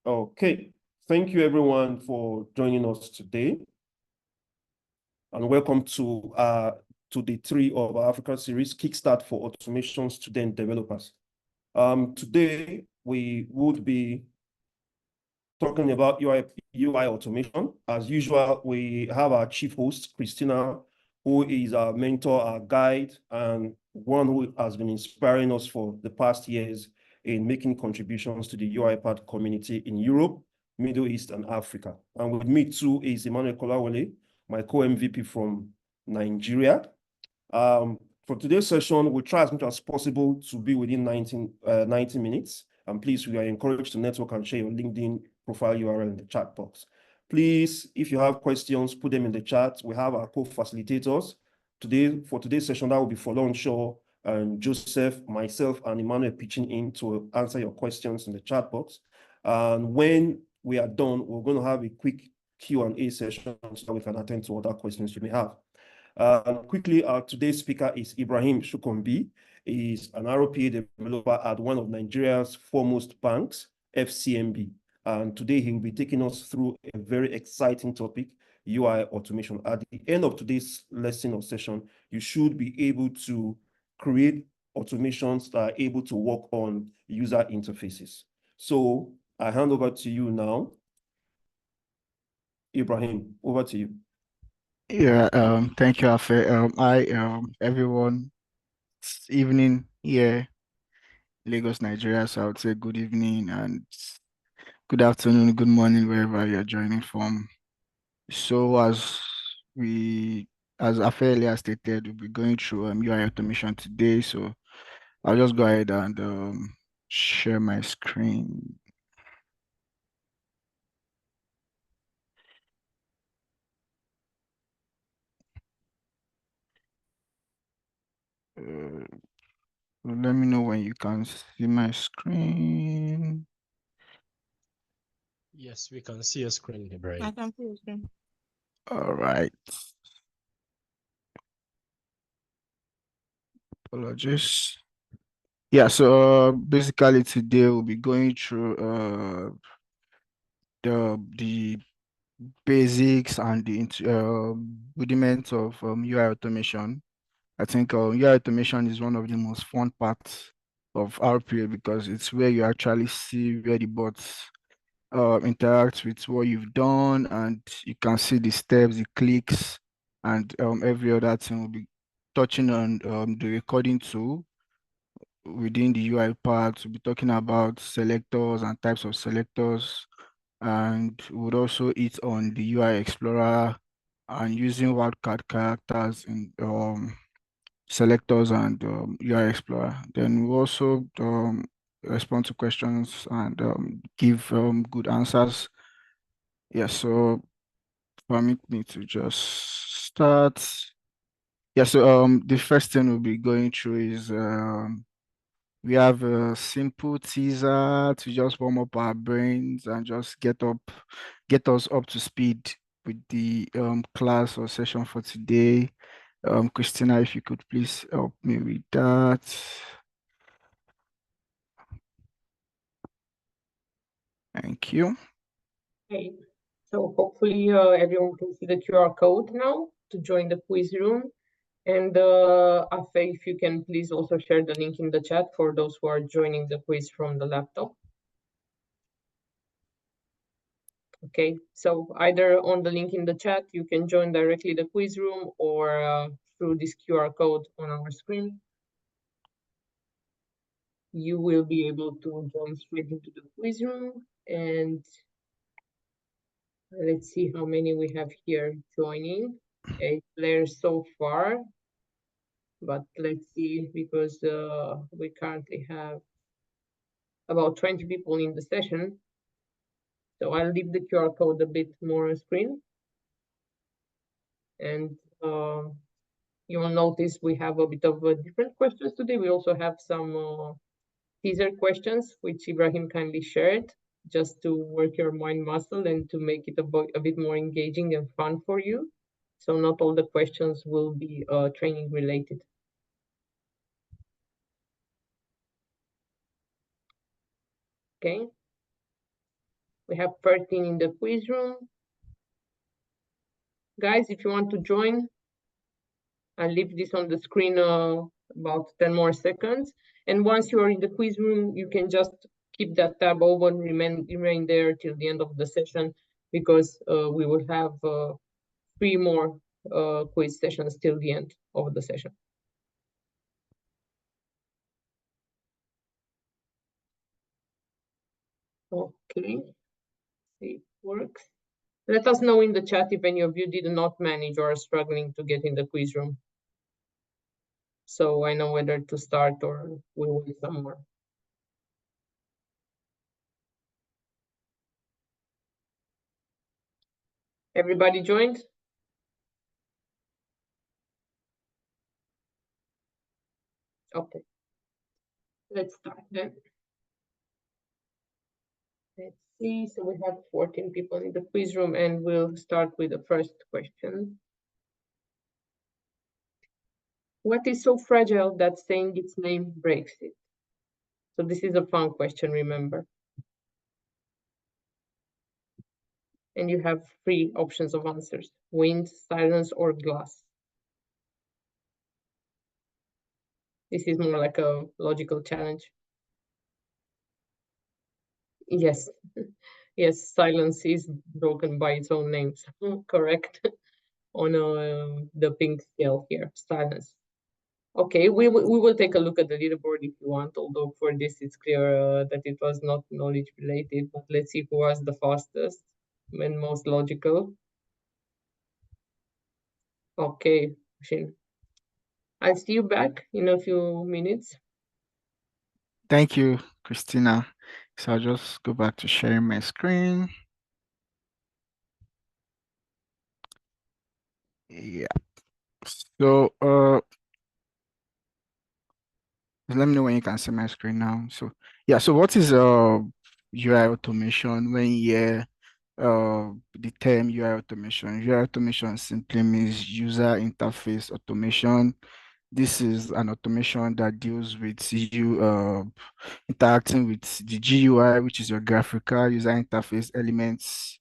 Okay, thank you everyone for joining us today, and welcome to day 3 of our Africa series, Kickstart for Automation Student Developers. Today we would be talking about UI automation. As usual, we have our chief host, Christina, who is our mentor, our guide, and one who has been inspiring us for the past years in making contributions to the UiPath community in Europe, Middle East, and Africa. And with me too is Emmanuel Kolawole, my co-MVP from Nigeria. For today's session, we'll try as much as possible to be within 90 minutes. And please, we are encouraged to network and share your LinkedIn profile URL in the chat box. Please, if you have questions, put them in the chat. We have our co-facilitators. For today's session, that will be Folon Shaw and Joseph, myself, and Emmanuel pitching in to answer your questions in the chat box. And when we are done, we're going to have a quick Q&A session so that we can attend to other questions you may have. Quickly, our today's speaker is Ibrahim Shukombi. He's an ROPA developer at one of Nigeria's foremost banks, FCMB. And today he will be taking us through a very exciting topic, UI automation. At the end of today's lesson or session, you should be able to create automations that are able to work on user interfaces. So I hand over to you now. Ibrahim, over to you. Yeah, thank you, Afe. Everyone, it's evening here, Lagos, Nigeria. So I would say good evening and good afternoon, good morning, wherever you're joining from. So as Afe earlier stated, we'll be going through UI automation today. So I'll just go ahead and share my screen. Let me know when you can see my screen. Yes, we can see your screen, Ibrahim. I can see your screen. All right. Apologies. Yeah, so basically today we'll be going through the basics and the rudiments of UI automation. I think UI automation is one of the most fun parts of RPA because it's where you actually see where the bots interact with what you've done, and you can see the steps, the clicks, and every other thing. We'll be touching on the recording tool within the UI part. We'll be talking about selectors and types of selectors, and we'll also hit on the UI Explorer and using wildcard characters in selectors and UI Explorer. Then we'll also respond to questions and give good answers. Yeah, so permit me to just start. Yeah, so the first thing we'll be going through is we have a simple teaser to just warm up our brains and just get us up to speed with the class or session for today. Christina, if you could please help me with that. Thank you. Okay, so hopefully everyone can see the QR code now to join the quiz room. And Afe, if you can please also share the link in the chat for those who are joining the quiz from the laptop. Okay, so either on the link in the chat, you can join directly the quiz room, or through this QR code on our screen. You will be able to join straight into the quiz room. And let's see how many we have here joining. 8 players so far. But let's see, because we currently have about 20 people in the session. So I'll leave the QR code a bit more on screen. And you'll notice we have a bit of different questions today. We also have some teaser questions, which Ibrahim kindly shared, just to work your mind muscle and to make it a bit more engaging and fun for you. So not all the questions will be training related. Okay. We have 13 in the quiz room. Guys, if you want to join, I'll leave this on the screen about 10 more seconds. And once you are in the quiz room, you can just keep that tab open, remain there till the end of the session, because we will have 3 more quiz sessions till the end of the session. Okay, see if it works. Let us know in the chat if any of you did not manage or are struggling to get in the quiz room, so I know whether to start or we'll wait some more. Everybody joined? Okay, let's start then. Let's see, so we have 14 people in the quiz room, and we'll start with the first question. What is so fragile that saying its name breaks it? So this is a fun question, remember. And you have 3 options of answers: wind, silence, or glass. This is more like a logical challenge. Yes, yes, silence is broken by its own name. Correct. On the pink scale here, silence. Okay, we will take a look at the leaderboard if you want, although for this it's clear that it was not knowledge related, but let's see who was the fastest and most logical. Okay, Shin. I'll see you back in a few minutes. Thank you, Christina. So I'll just go back to sharing my screen. Yeah. So let me know when you can see my screen now. So yeah, so what is UI automation? When you hear the term UI automation simply means user interface automation. This is an automation that deals with you interacting with the GUI, which is your graphical user interface elements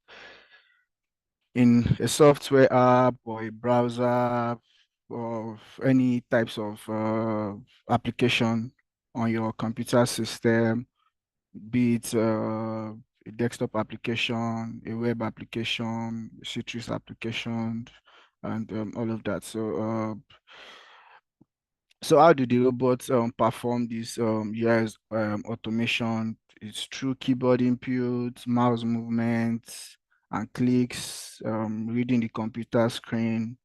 in a software app or a browser or any types of application on your computer system, be it a desktop application, a web application, Citrix application, and all of that. So how do the robots perform this UI automation? It's through keyboard inputs, mouse movements, and clicks, reading the computer screen,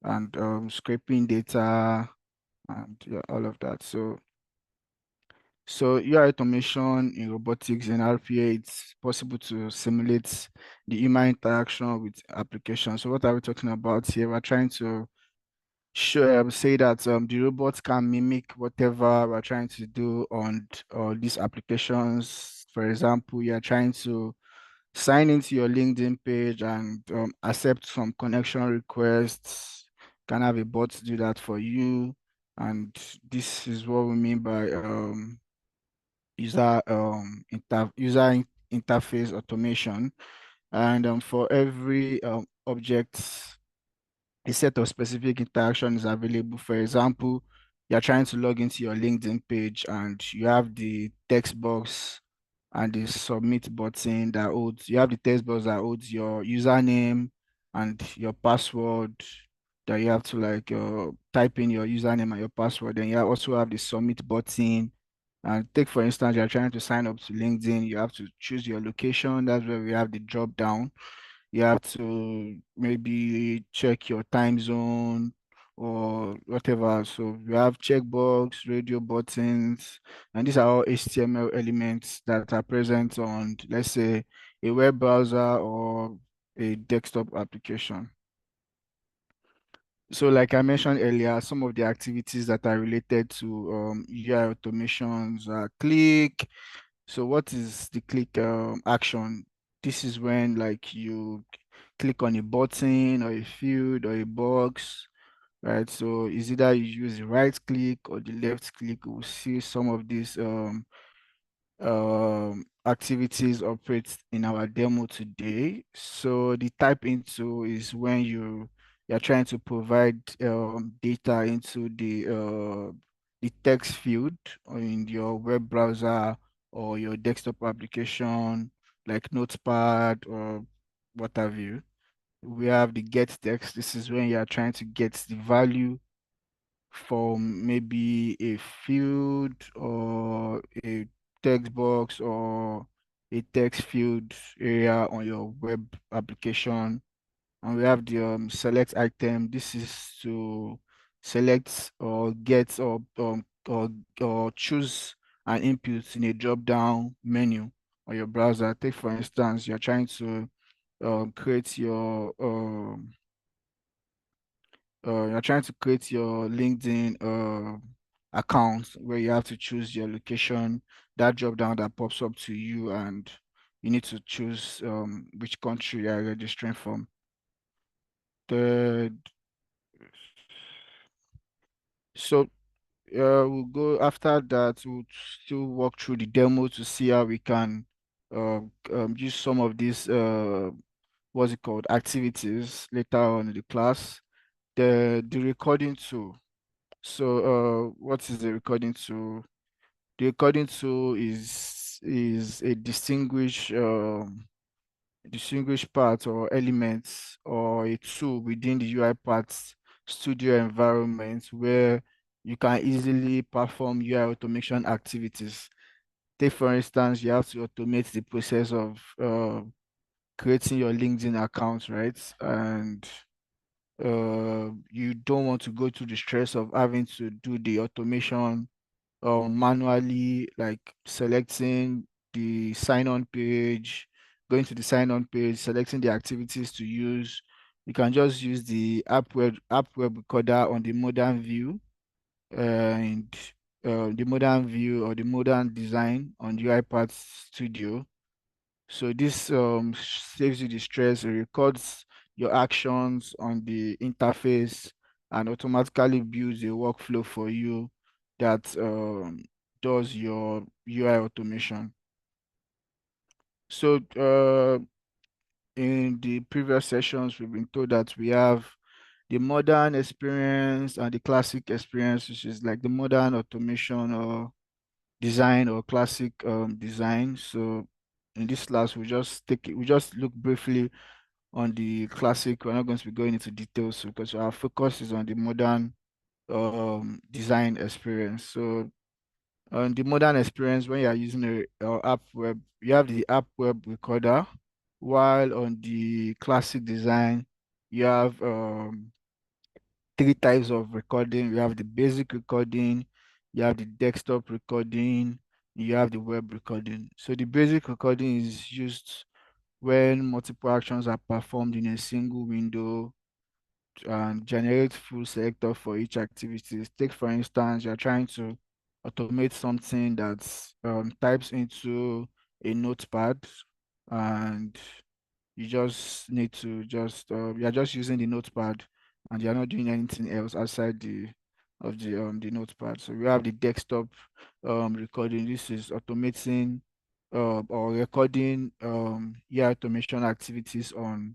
and scraping data, and yeah, all of that. So UI automation in robotics and RPA, it's possible to simulate the human interaction with applications. So what are we talking about here? We're trying to say that the robots can mimic whatever we're trying to do on these applications. For example, you're trying to sign into your LinkedIn page and accept some connection requests. Can have a bot do that for you. And this is what we mean by user interface automation. And for every object, a set of specific interaction is available. For example, you're trying to log into your LinkedIn page and you have the text box and the submit button that holds, you have the text box that holds your username and your password, that you have to like type in your username and your password. Then you also have the submit button. And take for instance, you're trying to sign up to LinkedIn, you have to choose your location. That's where we have the drop down. You have to maybe check your time zone or whatever. So we have checkbox, radio buttons, and these are all HTML elements that are present on, let's say, a web browser or a desktop application. So like I mentioned earlier, some of the activities that are related to UI automations are click. So what is the click action? This is when like you click on a button or a field or a box, right? So it's either you use the right click or the left click. We'll see some of these activities operate in our demo today. So the type into is when you're trying to provide data into the text field in your web browser or your desktop application like Notepad or what have you. We have the get text. This is when you're trying to get the value from maybe a field or a text box or a text field area on your web application. And we have the select item. This is to select or get or choose an input in a drop-down menu on your browser. Take for instance, you're trying to create your you're trying to create your LinkedIn account where you have to choose your location, that drop down that pops up to you, and you need to choose which country you're registering from. The so we'll go after that. We'll still walk through the demo to see how we can use some of these what's it called activities later on in the class. The recording tool. So, what is the recording tool? The recording tool is a distinguished part or elements or a tool within the UiPath Studio environment where you can easily perform UI automation activities. Take for instance, you have to automate the process of creating your LinkedIn account, right? And you don't want to go through the stress of having to do the automation manually, like selecting the sign-on page, going to the sign-on page, selecting the activities to use. You can just use the app web recorder on the modern view and the modern view or the modern design on the UiPath Studio. So this saves you the stress. It records your actions on the interface and automatically builds a workflow for you that does your UI automation. So in the previous sessions, we've been told that we have the modern experience and the classic experience, which is like the modern automation or design or classic design. So in this class, we just look briefly on the classic. We're not going to be going into details because our focus is on the modern design experience. So on the modern experience, when you are using a app web, you have the app web recorder, while on the classic design, you have three types of recording. You have the basic recording, you have the desktop recording, you have the web recording. So the basic recording is used when multiple actions are performed in a single window and generate full selector for each activity. Take for instance, you're trying to automate something that types into a notepad and you just need to you're just using the notepad and you're not doing anything else outside the notepad. So we have the desktop recording. This is automating or recording automation activities on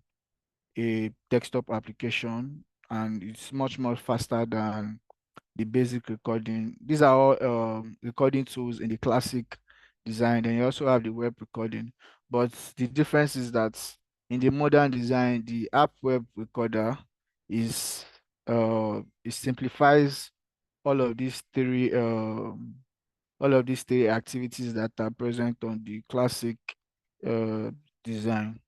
a desktop application, and it's much more faster than the basic recording. These are all recording tools in the classic design. Then you also have the web recording. But the difference is that in the modern design, the app web recorder is it simplifies all of these three activities that are present on the classic uh, design.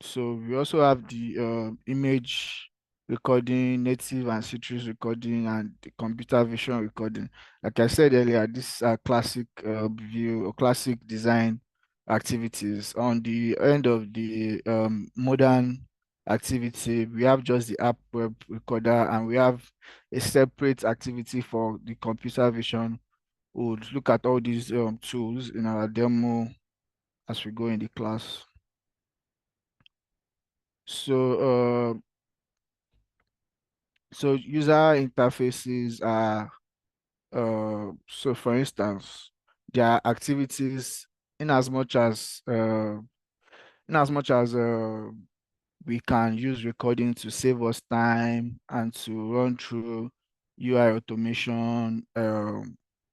So we also have the image recording, native and citrus recording, and the computer vision recording. Like I said earlier, these are classic view or classic design activities. On the end of the modern activity, we have just the app web recorder, and we have a separate activity for the computer vision. We'll look at all these tools in our demo as we go in the class. So, so user interfaces are, so for instance, their activities in as much as we can use recording to save us time and to run through UI automation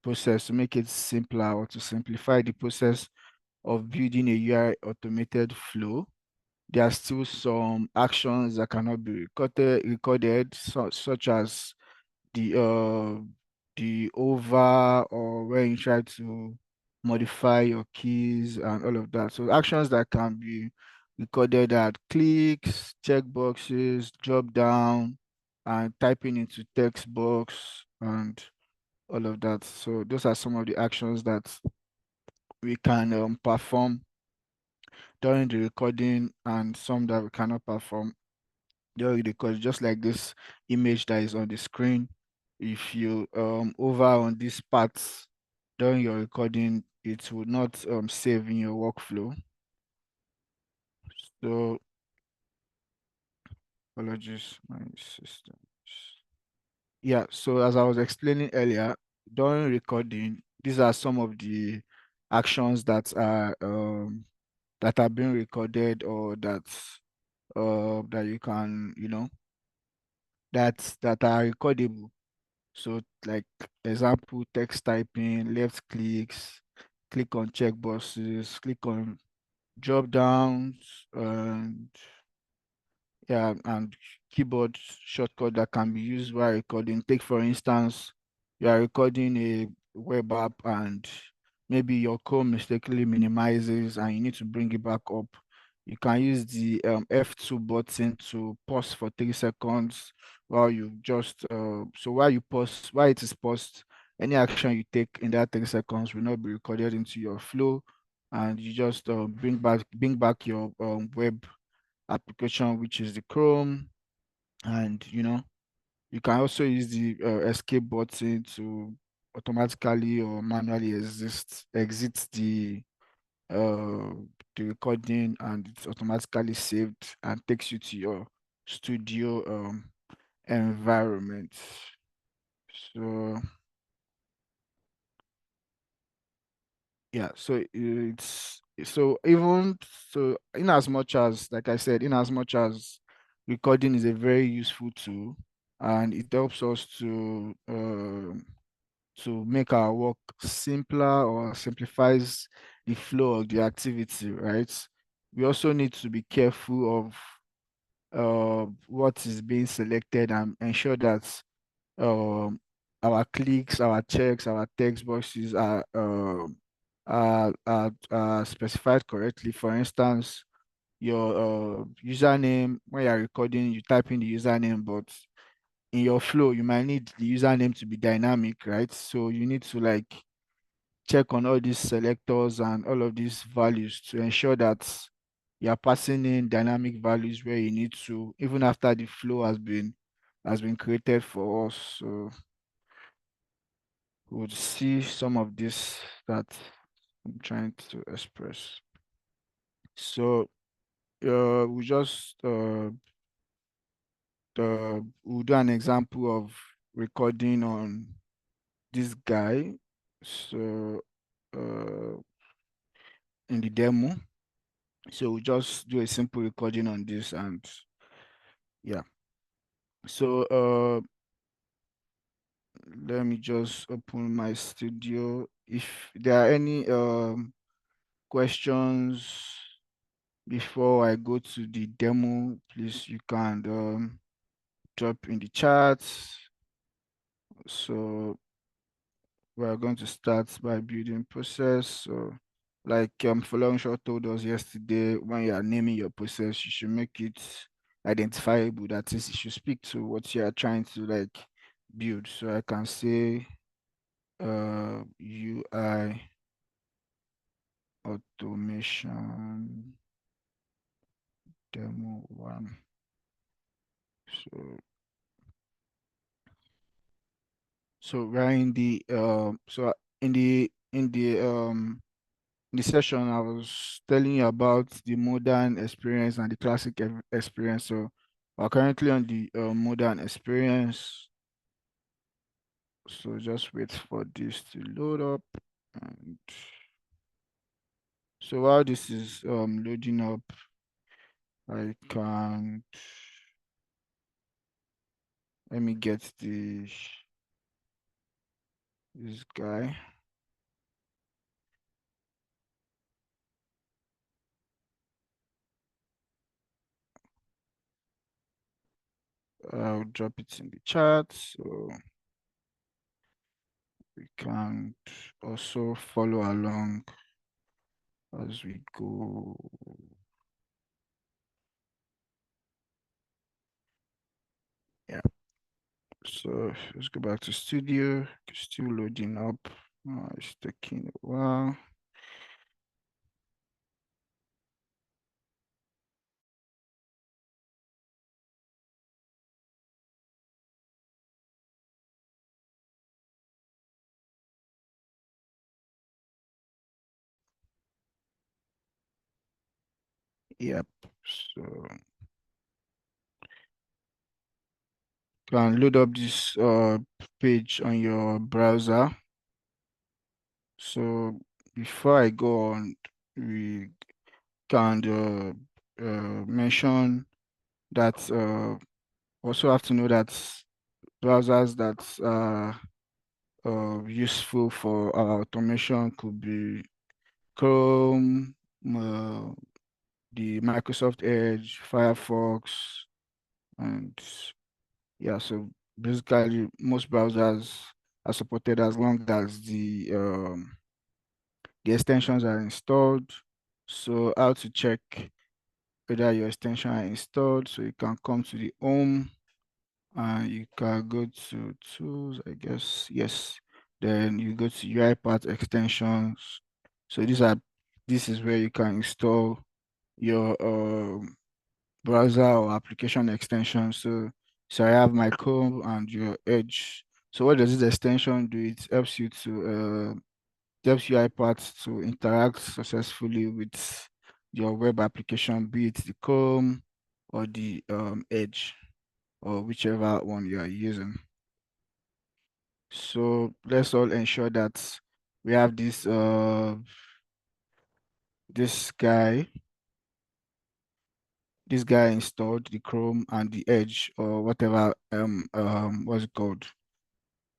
process to make it simpler or to simplify the process of building a UI automated flow. There are still some actions that cannot be recorded, such as the over, or when you try to modify your keys and all of that. So actions that can be recorded are clicks, checkboxes, drop down, and typing into text box and all of that. So those are some of the actions that we can perform during the recording, and some that we cannot perform during the recording, just like this image that is on the screen. If you over on these parts during your recording, it will not save in your workflow. So apologies, my system. Yeah, so as I was explaining earlier, during recording, these are some of the actions that are being recorded, or that you can, that are recordable. So like example, text typing, left clicks, click on checkboxes, click on drop downs, and yeah, and keyboard shortcut that can be used while recording. Take for instance, you are recording a web app and maybe your Chrome mistakenly minimizes and you need to bring it back up. You can use the F2 button to pause for 3 seconds while you just so while it is paused, any action you take in that 3 seconds will not be recorded into your flow, and you just bring back your web application, which is the Chrome. And you can also use the escape button to automatically or manually exit uh the recording, and it's automatically saved and takes you to your studio environment. So yeah, so it's so even so in as much as, like I said, in as much as recording is a very useful tool, and it helps us to make our work simpler, or simplifies the flow of the activity, right? We also need to be careful of what is being selected, and ensure that um, our clicks, our checks, our text boxes are specified correctly. For instance, your username, when you're recording, you type in the username, but in your flow, you might need the username to be dynamic, right? So you need to like check on all these selectors and all of these values to ensure that you are passing in dynamic values where you need to, even after the flow has been created for us. So we would see some of this that I'm trying to express. So we just we'll do an example of recording on this guy. So in the demo, so we'll just do a simple recording on this, and yeah. So let me just open my studio. If there are any questions before I go to the demo, please, you can drop in the chat. So we're going to start by building process. So like Following Short told us yesterday, when you are naming your process, you should make it identifiable. That is, it should speak to what you are trying to like build. So I can say UI automation demo 1. So we're in the in the session, I was telling you about the modern experience and the classic experience. So we're currently on the modern experience. So just wait for this to load up. And So while this is loading up, I can, let me get this guy. I'll drop it in the chat so we can also follow along as we go. Yeah. So let's go back to Studio. Still loading up. It's taking a while. Yep. So you can load up this page on your browser. So before I go on, we can mention that also have to know that browsers that are useful for our automation could be Chrome, the Microsoft Edge, Firefox, and yeah, so basically most browsers are supported as long as the extensions are installed. So how to check whether your extension are installed? So you can come to the home and you can go to tools, I guess. Yes. Then you go to UiPath extensions. So this is where you can install your browser or application extension. So I have my Chrome and your Edge. So what does this extension do? It helps UiPath to interact successfully with your web application, be it the Chrome or the Edge or whichever one you are using. So let's all ensure that we have this guy installed, the Chrome and the Edge or whatever what's it called,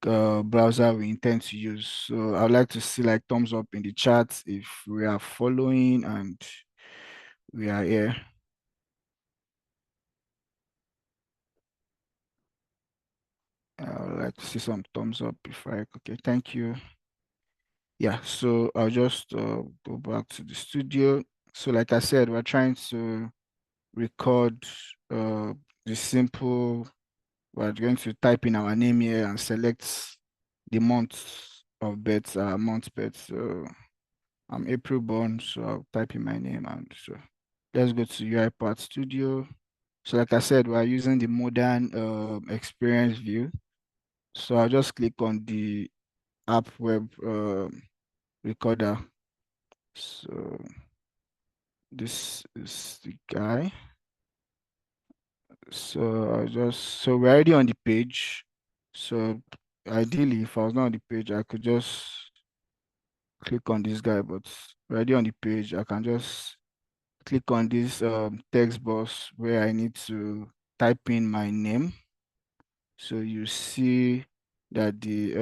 browser we intend to use. So I'd like to see like thumbs up in the chat if we are following and we are here. I would like to see some thumbs up okay, thank you. Yeah, so I'll just go back to the studio. So like I said, we're trying to record the simple, we're going to type in our name here and select the month of birth, month birth. So I'm April born, so I'll type in my name and so let's go to UiPath Studio. So like I said, we're using the modern experience view. So I'll just click on the app web recorder. So this is the guy. So so we're already on the page. So ideally, if I was not on the page, I could just click on this guy, but we're already on the page. I can just click on this text box where I need to type in my name. So you see that the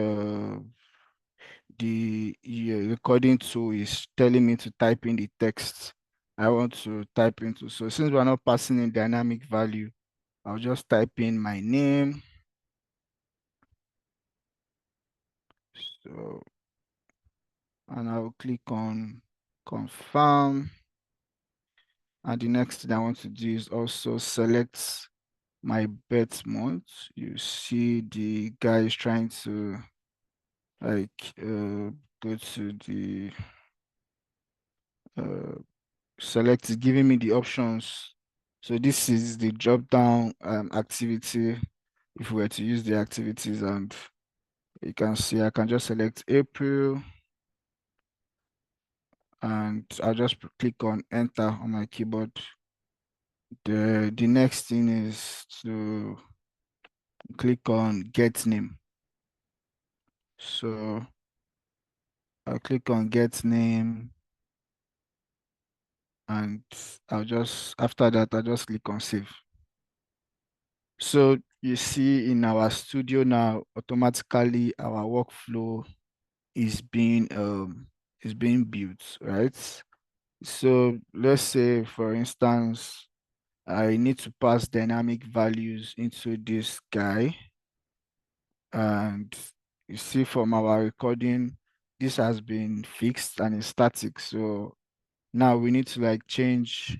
recording tool is telling me to type in the text I want to type into. So since we're not passing in dynamic value, I'll just type in my name. So, and I'll click on confirm. And the next thing I want to do is also select my birth month. You see the guy is trying to like go to the select, giving me the options. So this is the drop down activity. If we were to use the activities, and you can see I can just select April and I'll just click on enter on my keyboard. The next thing is to click on get name. So I'll click on get name and after that, I'll just click on save. So you see in our studio now, automatically our workflow is being built, right? So let's say, for instance, I need to pass dynamic values into this guy. And you see from our recording, this has been fixed and it's static. So now we need to like change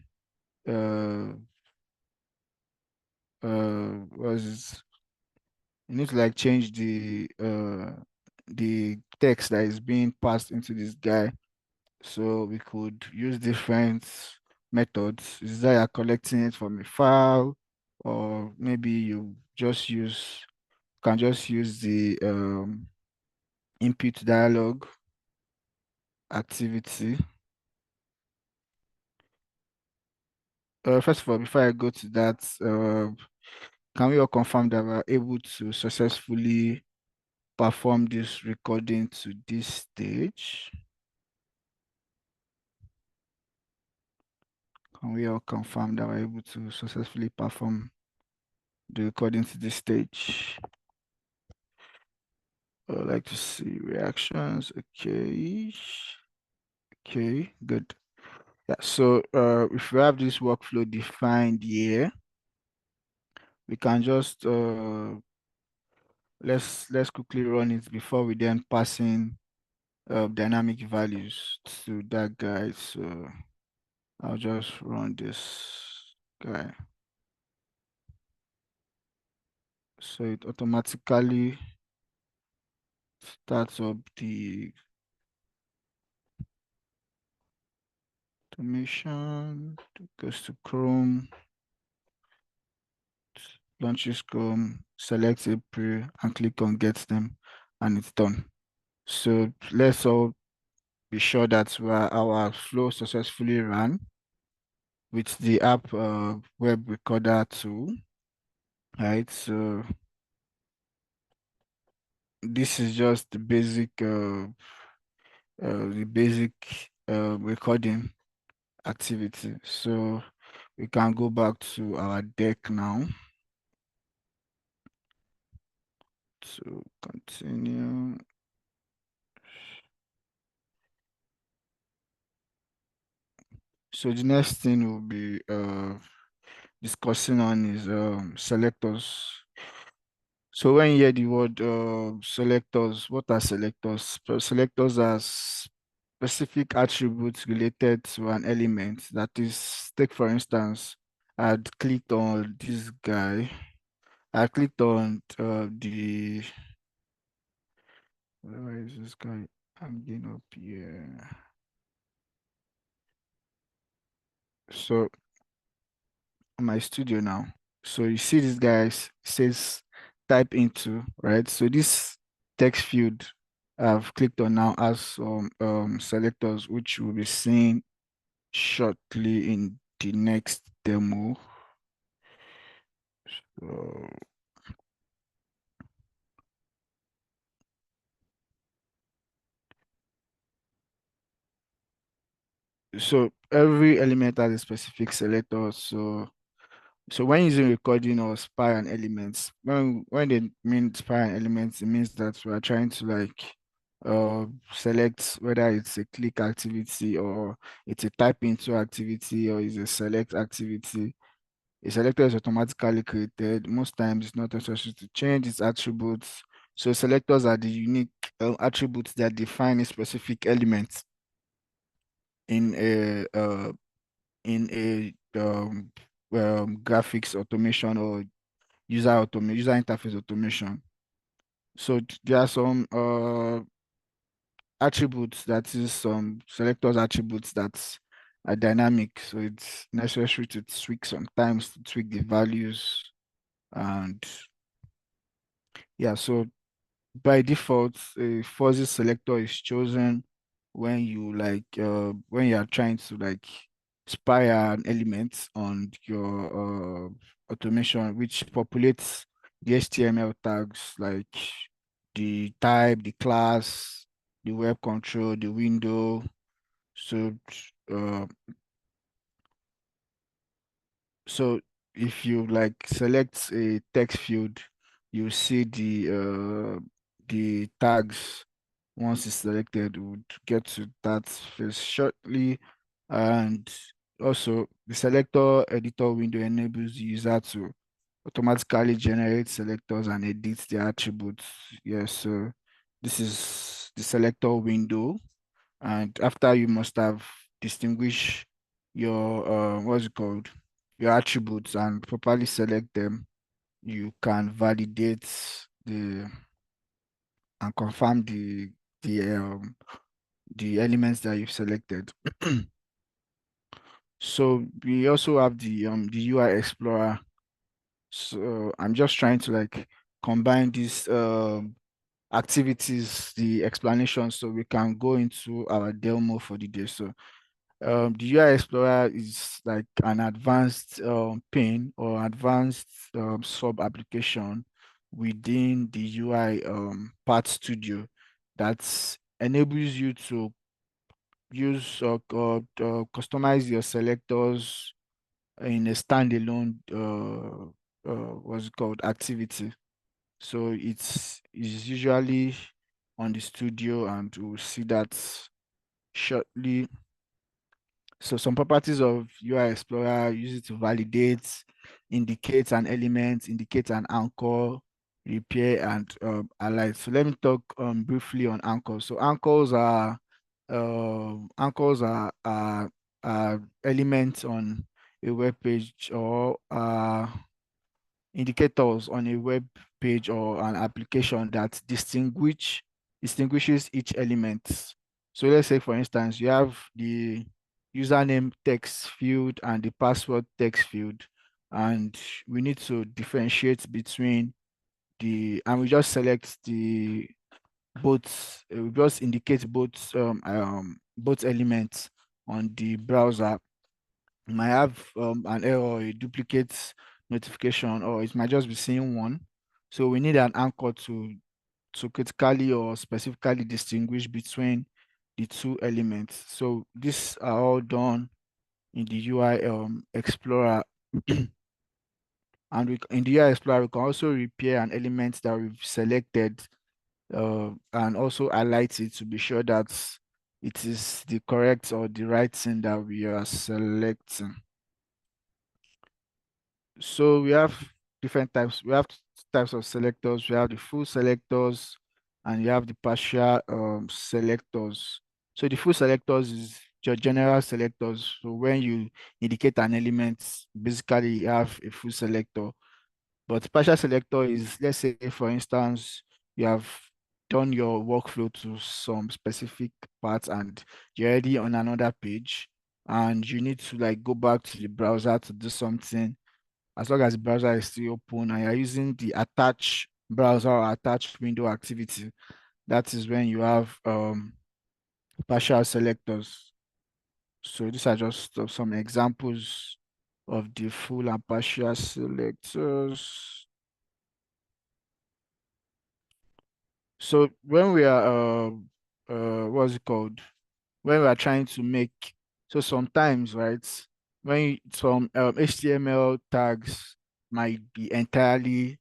what is this? You need to like change the text that is being passed into this guy. So we could use different methods. Is that you're collecting it from a file, or maybe you can just use the input dialog activity. First of all, before I go to that, can we all confirm that we're able to successfully perform this recording to this stage? Can we all confirm that we're able to successfully perform the recording to this stage? I'd like to see reactions. Okay. Okay, good. Yeah, so if we have this workflow defined here, we can just let's quickly run it before we then pass in dynamic values to that guy. So I'll just run this guy. So it automatically starts up the automation, goes to Chrome, launches Chrome, selects April, and click on Get Them, and it's done. So let's all be sure that our flow successfully ran with the app web recorder tool. Right, so this is just the basic recording activity. So we can go back to our deck now to continue. So the next thing we'll be discussing on is selectors. So when you hear the word selectors, what are selectors? Selectors are specific attributes related to an element. That is, take for instance, I'd clicked on this guy. I clicked on where is this guy? I'm getting up here. So my studio now. So you see this guy says type into, right? So this text field I've clicked on now has some selectors, which we'll be seeing shortly in the next demo. So every element has a specific selector. So when using recording or spy and elements, when they mean spy and elements, it means that we are trying to like select whether it's a click activity or it's a type into activity or it's a select activity. A selector is automatically created. Most times it's not necessary to change its attributes. So selectors are the unique attributes that define a specific element in a graphics automation or user interface automation. So there are some attributes, that is some selectors attributes that are dynamic. So it's necessary to tweak sometimes to tweak the values. And yeah, so by default, a fuzzy selector is chosen when you are trying to like spy an element on your automation, which populates the HTML tags like the type, the class, the web control, the window. So So if you like select a text field, you see the tags. Once it's selected, we'll get to that phase shortly. And also the selector editor window enables the user to automatically generate selectors and edit the attributes. Yes, so this is the selector window. And after you must have distinguished your what's it called, your attributes and properly select them, you can validate the and confirm the elements that you've selected. So we also have the UI Explorer. So I'm just trying to like combine these activities, the explanation, so we can go into our demo for the day. So the UI Explorer is like an advanced pane or advanced sub application within the UI Path Studio that enables you to use or customize your selectors in a standalone what's it called, activity. So it's usually on the studio, and we'll see that shortly. So some properties of UI Explorer use it to validate, indicate an element, indicate an anchor, repair, and align. So let me talk briefly on anchors. So anchors are elements on a web page, or indicators on a web page or an application that distinguishes each element. So let's say, for instance, you have the username text field and the password text field, and we need to differentiate between and we just select the both, we just indicate both elements on the browser. You might have an error, a duplicate notification, or it might just be seeing one. So we need an anchor to critically or specifically distinguish between the two elements. So these are all done in the UI Explorer. And in the UI Explorer, we can also repair an element that we've selected and also highlight it to be sure that it is the correct or the right thing that we are selecting. So we have different types. We have types of selectors. We have the full selectors, and you have the partial selectors. So the full selectors is your general selectors. So when you indicate an element, basically you have a full selector. But partial selector is, let's say, for instance, you have done your workflow to some specific parts and you're already on another page, and you need to like go back to the browser to do something. As long as the browser is still open and you're using the attach browser or attach window activity, that is when you have partial selectors. So these are just some examples of the full and partial selectors. So when we are what's it called? When we are trying to make, so sometimes, right, when some HTML tags might be entirely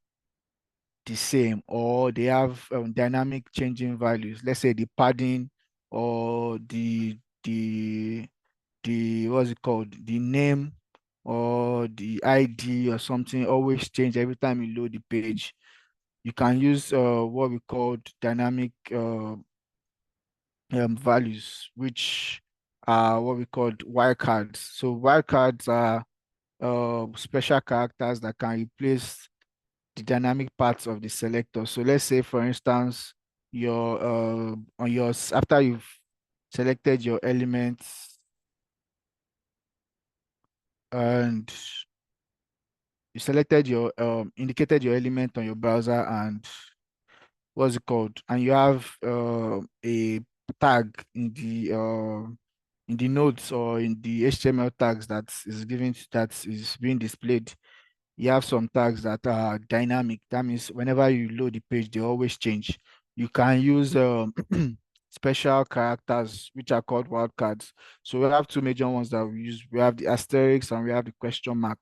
the same, or they have dynamic changing values. Let's say the padding or the what's it called? The name or the ID or something always change every time you load the page. You can use what we call dynamic values, which are what we call wildcards. So wildcards are special characters that can replace the dynamic parts of the selector. So let's say, for instance, your on your after you've selected your elements and you selected your indicated your element on your browser, and what's it called, and you have a tag in the nodes or in the HTML tags that is being displayed. You have some tags that are dynamic. That means whenever you load the page, they always change. You can use special characters, which are called wildcards. So we have two major ones that we use. We have the asterisk and we have the question mark.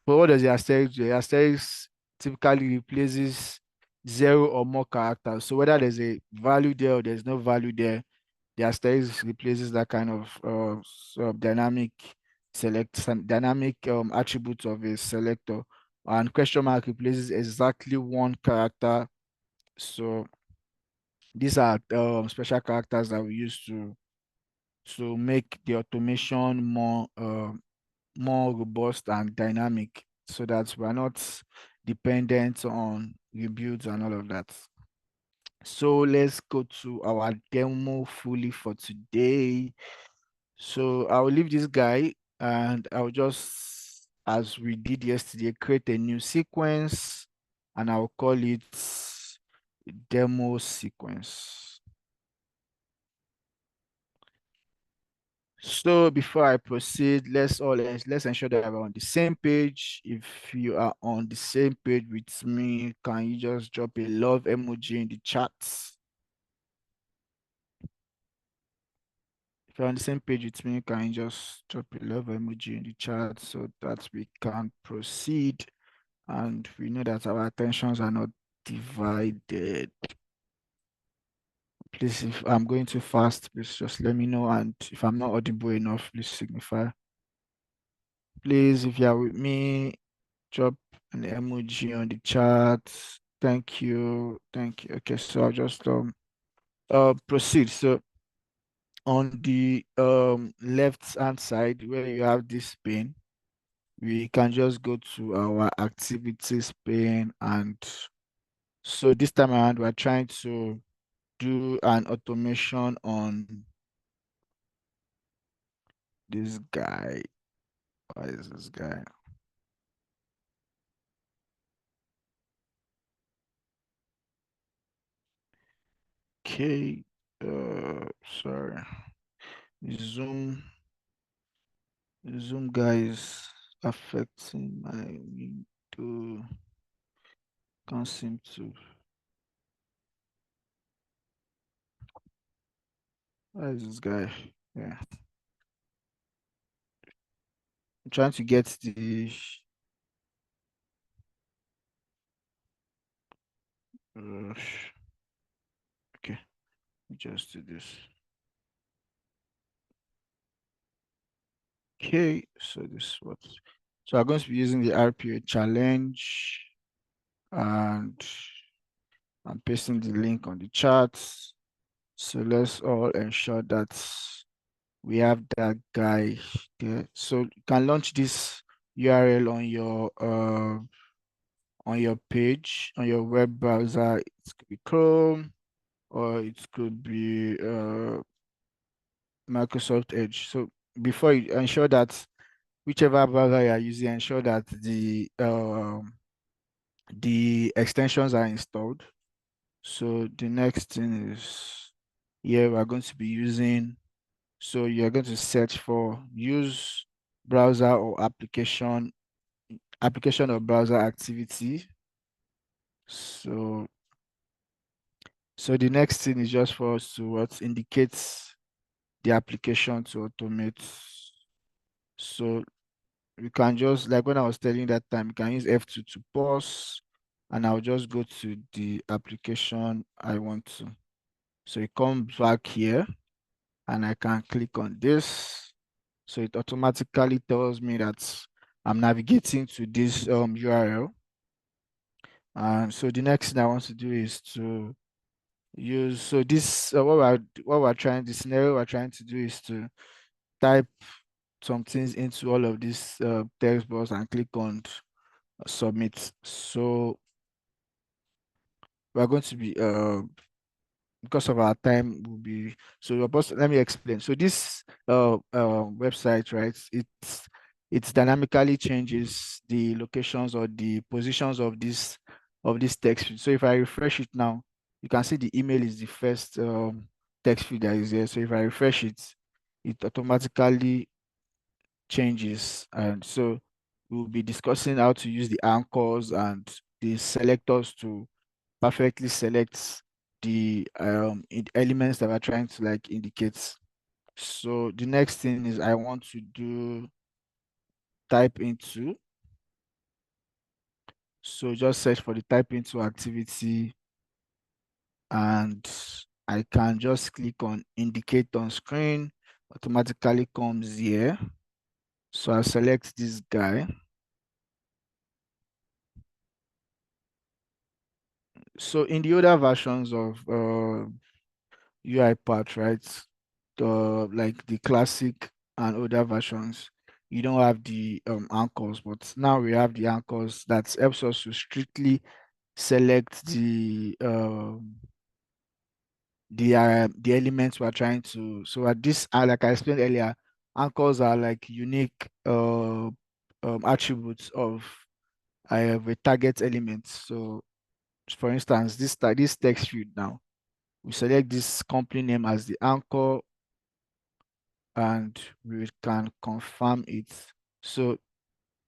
But what does the asterisk do? The asterisk typically replaces 0 or more characters. So whether there's a value there or there's no value there, the asterisk replaces that kind of sort of dynamic attribute of a selector, and question mark replaces exactly one character. So these are special characters that we use to make the automation more robust and dynamic, so that we're not dependent on rebuilds and all of that. So let's go to our demo fully for today. So I'll leave this guy and I'll just, as we did yesterday, create a new sequence and I'll call it demo sequence. So before I proceed, let's ensure that we're on the same page. If you are on the same page with me, can you just drop a love emoji in the chat? If you're on the same page with me, can you just drop a love emoji in the chat so that we can proceed and we know that our attentions are not divided. Please, if I'm going too fast, please just let me know, and if I'm not audible enough, please signify. Please, if you are with me, drop an emoji on the chat. Thank you. Thank you. Okay, so I'll just proceed. So on the left hand side where you have this pane, we can just go to our activities pane, and so this time around we're trying to do an automation on this guy. Why is this guy? Okay, sorry. Zoom guy is affecting my window. Can't seem to. Why is this guy? Yeah. I'm trying to get the okay, just do this. Okay, so this is what. So I'm going to be using the RPA challenge, and I'm pasting the link on the chat. So let's all ensure that we have that guy there. So you can launch this URL on your page, on your web browser. It could be Chrome or it could be Microsoft Edge. So before you ensure that whichever browser you are using, ensure that the extensions are installed. So the next thing is here we're going to be using. So you're going to search for use browser or application or browser activity. So the next thing is just for us to what indicates the application to automate. So we can just, like when I was telling that time, you can use F2 to pause, and I'll just go to the application I want to. So it comes back here and I can click on this. So it automatically tells me that I'm navigating to this URL. And so the next thing I want to do is to use, so this, what we're trying, the scenario we're trying to do is to type some things into all of these text box and click on submit. So we're going to be because of our time will be, so let me explain. So this website, right, it dynamically changes the locations or the positions of this text field. So if I refresh it now, you can see the email is the first text field that is there. So if I refresh it, it automatically changes. And so we'll be discussing how to use the anchors and the selectors to perfectly select the elements that we're trying to like indicate. So the next thing is I want to do type into So just search for the type into activity, and I can just click on indicate on screen, automatically comes here. So I select this guy. So in the other versions of UiPath, right? Like the classic and other versions, you don't have the anchors, but now we have the anchors that helps us to strictly select the elements we're trying to. So at this, like I explained earlier, anchors are like unique attributes of a target element. So for instance, this text field now, we select this company name as the anchor, and we can confirm it. So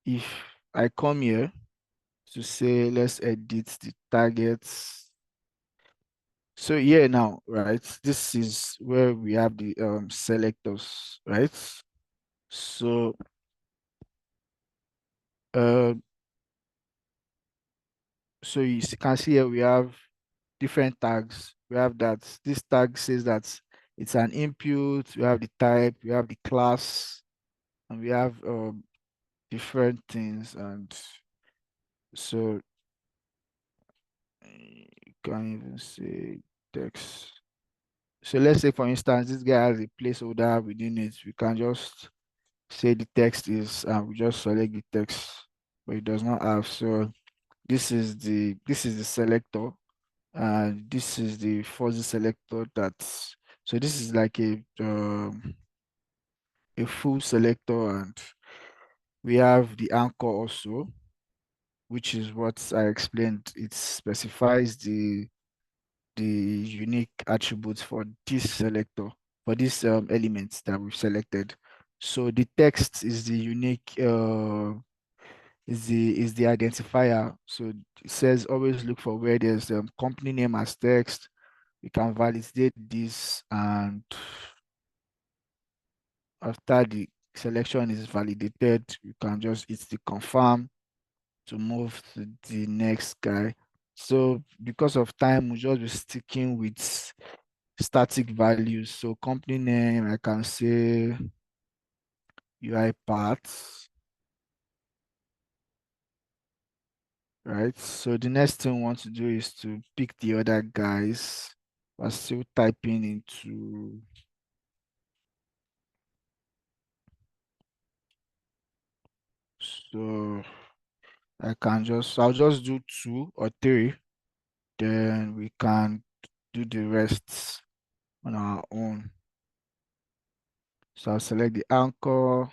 if I come here to say, let's edit the targets. So here now, right, this is where we have the selectors, right? So uh, so you can see here we have different tags. We have that this tag says that it's an input, we have the type, we have the class, and we have different things. And so you can even say text. So let's say, for instance, this guy has a placeholder within it. We can just say the text is, and we just select the text, but it does not have. So this is the selector, and this is the fuzzy selector. So this is like a full selector, and we have the anchor also, which is what I explained. It specifies the unique attributes for this selector, for this elements that we've selected. So the text is the unique is the identifier. So it says always look for where there's company name as text. We can validate this, and after the selection is validated, you can just hit the confirm to move to the next guy. So because of time, we'll just be sticking with static values. So company name, I can say UiPath, right? So the next thing we want to do is to pick the other guys. We're still typing into, so I'll just do 2 or 3, then we can do the rest on our own. So I'll select the anchor,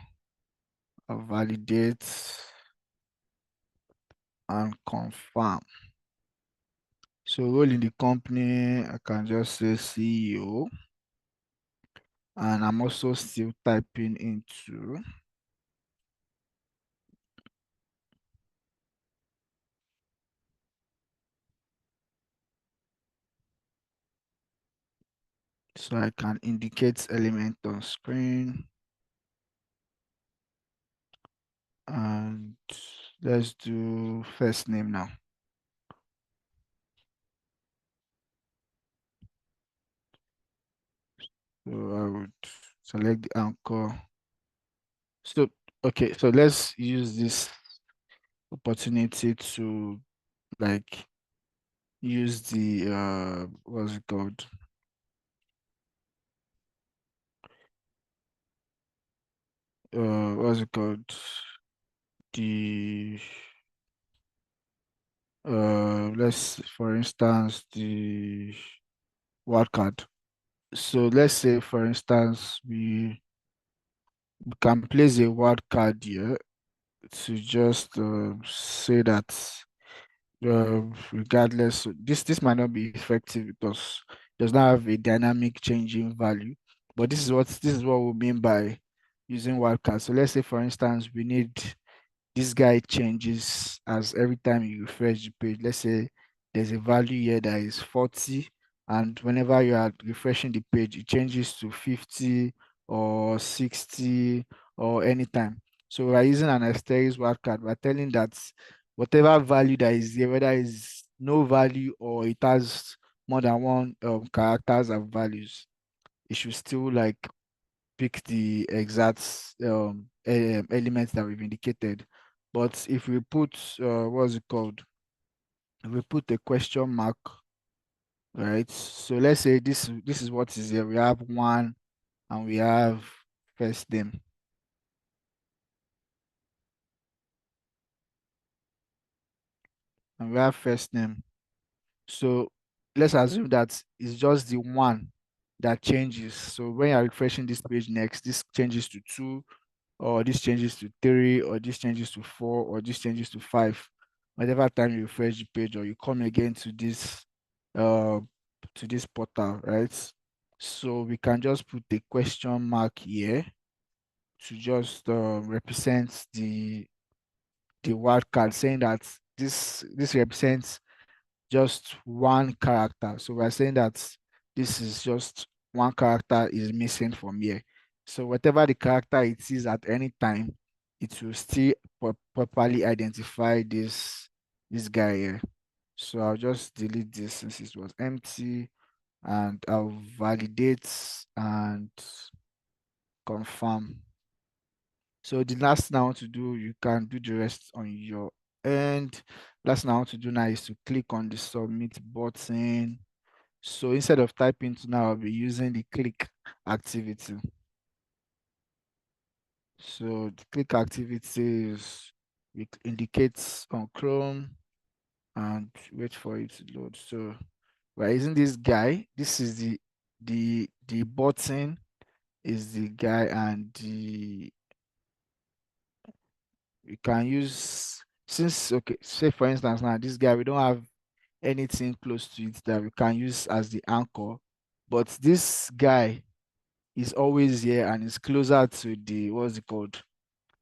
I'll validate and confirm. So role in the company, I can just say CEO, and I'm also still typing into, so I can indicate element on screen, and let's do first name now. So I would select the anchor. So, okay, so let's use this opportunity to like use the what's it called? What's it called? The let's, for instance, the wildcard. So let's say, for instance, we can place a wildcard here to just say that regardless, so this might not be effective because it does not have a dynamic changing value, but this is what we mean by using wildcard. So let's say, for instance, we need this guy changes as every time you refresh the page. Let's say there's a value here that is 40, and whenever you are refreshing the page, it changes to 50 or 60 or anytime. So we're using an asterisk wildcard. We're telling that whatever value that is here, whether it's no value or it has more than one characters and values, it should still like pick the exact elements that we've indicated. But if we put what's it called? If we put a question mark, right? So let's say this is what is here. We have one and we have first name. And we have first name. So let's assume that it's just the one that changes. So when you're refreshing this page next, this changes to 2, or this changes to 3, or this changes to 4, or this changes to 5. Whatever time you refresh the page or you come again to this portal, right? So we can just put the question mark here to just represent the wildcard, saying that this represents just one character. So we're saying that this is just one character is missing from here. So whatever the character it is at any time, it will still properly identify this guy here. So I'll just delete this since it was empty, and I'll validate and confirm. So the last thing I want to do, you can do the rest on your end. Last thing I want to do now is to click on the submit button. So instead of typing to now, I'll be using the click activity. So the click activity is, it indicates on Chrome, and wait for it to load. So we're using this guy. This is the button is the guy, and the you can use, since, okay, say for instance now this guy, we don't have anything close to it that we can use as the anchor, but this guy is always here and is closer to the, what's it called,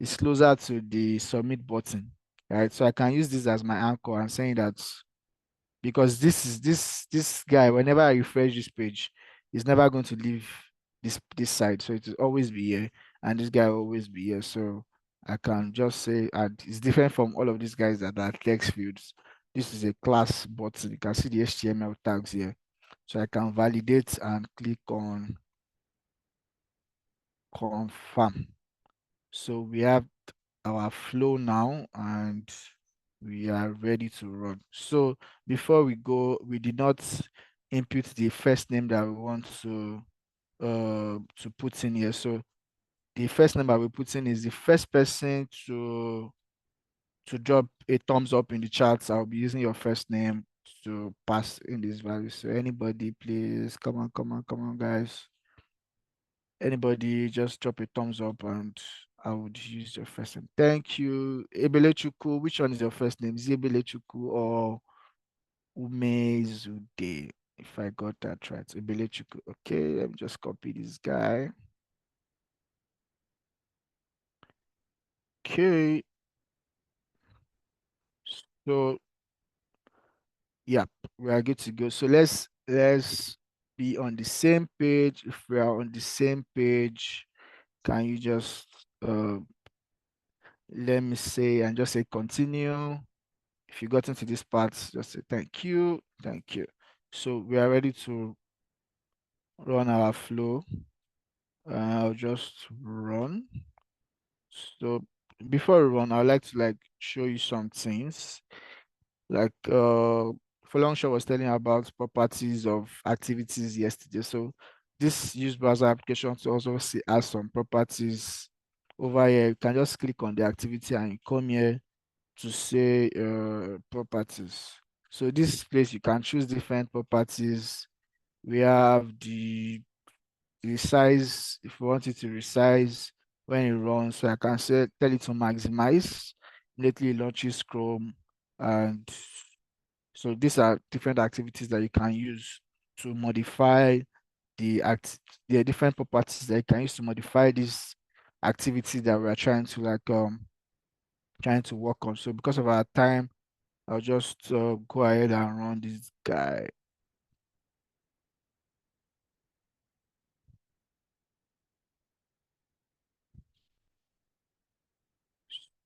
it's closer to the submit button, right? So I can use this as my anchor and saying that, because this guy, whenever I refresh this page, is never going to leave this side, so it will always be here, and this guy will always be here. So I can just say, and it's different from all of these guys that are text fields. This is a class button. You can see the HTML tags here, so I can validate and click on confirm. So we have our flow now, and we are ready to run. So before we go, we did not input the first name that we want to put in here. So the first name that we put in is the first person to drop a thumbs up in the chat. I'll be using your first name to pass in this value. So anybody, please, come on, guys. Anybody, just drop a thumbs up and I would use your first name. Thank you. Ebelechuku, which one is your first name? Is it Ebelechuku or Umezude? If I got that right. Ebelechuku. Okay, let me just copy this guy. Okay. So yeah, we are good to go. So let's be on the same page. If we are on the same page, can you just let me say and just say continue. If you got into this part, just say thank you. So we are ready to run our flow. I'll just run. So before we run, I'd like to like show you some things. Like Folongsha was telling about properties of activities yesterday. So this use browser application to also see has some properties over here. You can just click on the activity and you come here to say properties. So this place you can choose different properties. We have the resize, if you want it to resize when it runs. So I can say tell it to maximize, immediately it launches Chrome. And so these are different activities that you can use to modify the different properties that you can use to modify this activity that we're trying to like trying to work on. So because of our time, I'll just go ahead and run this guy.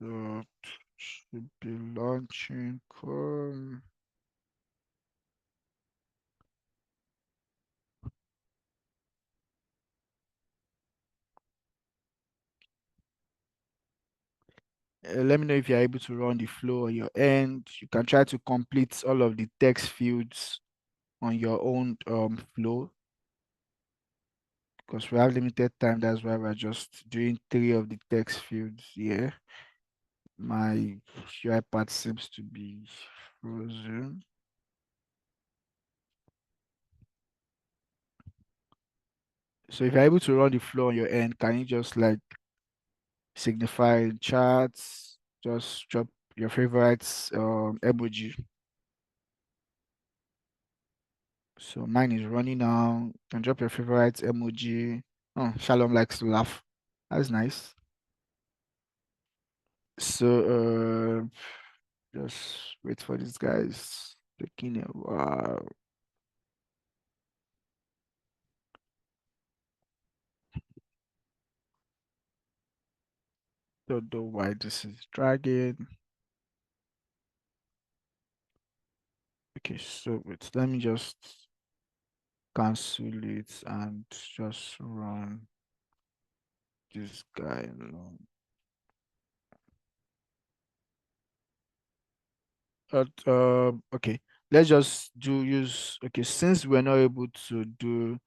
So Should be launching Chrome. Let me know if you're able to run the flow on your end. You can try to complete all of the text fields on your own flow, because we have limited time. That's why we're just doing 3 of the text fields here. My UiPath seems to be frozen. So if you're able to run the flow on your end, can you just like signify in chats, just drop your favorites emoji. So mine is running now. You can drop your favorite emoji. Oh, Shalom likes to laugh. That's nice. So just wait for these guys. Taking a while. Don't know why this is dragging. Okay, so wait, let me just cancel it and just run this guy alone. Okay, let's just use okay, since we're not able to do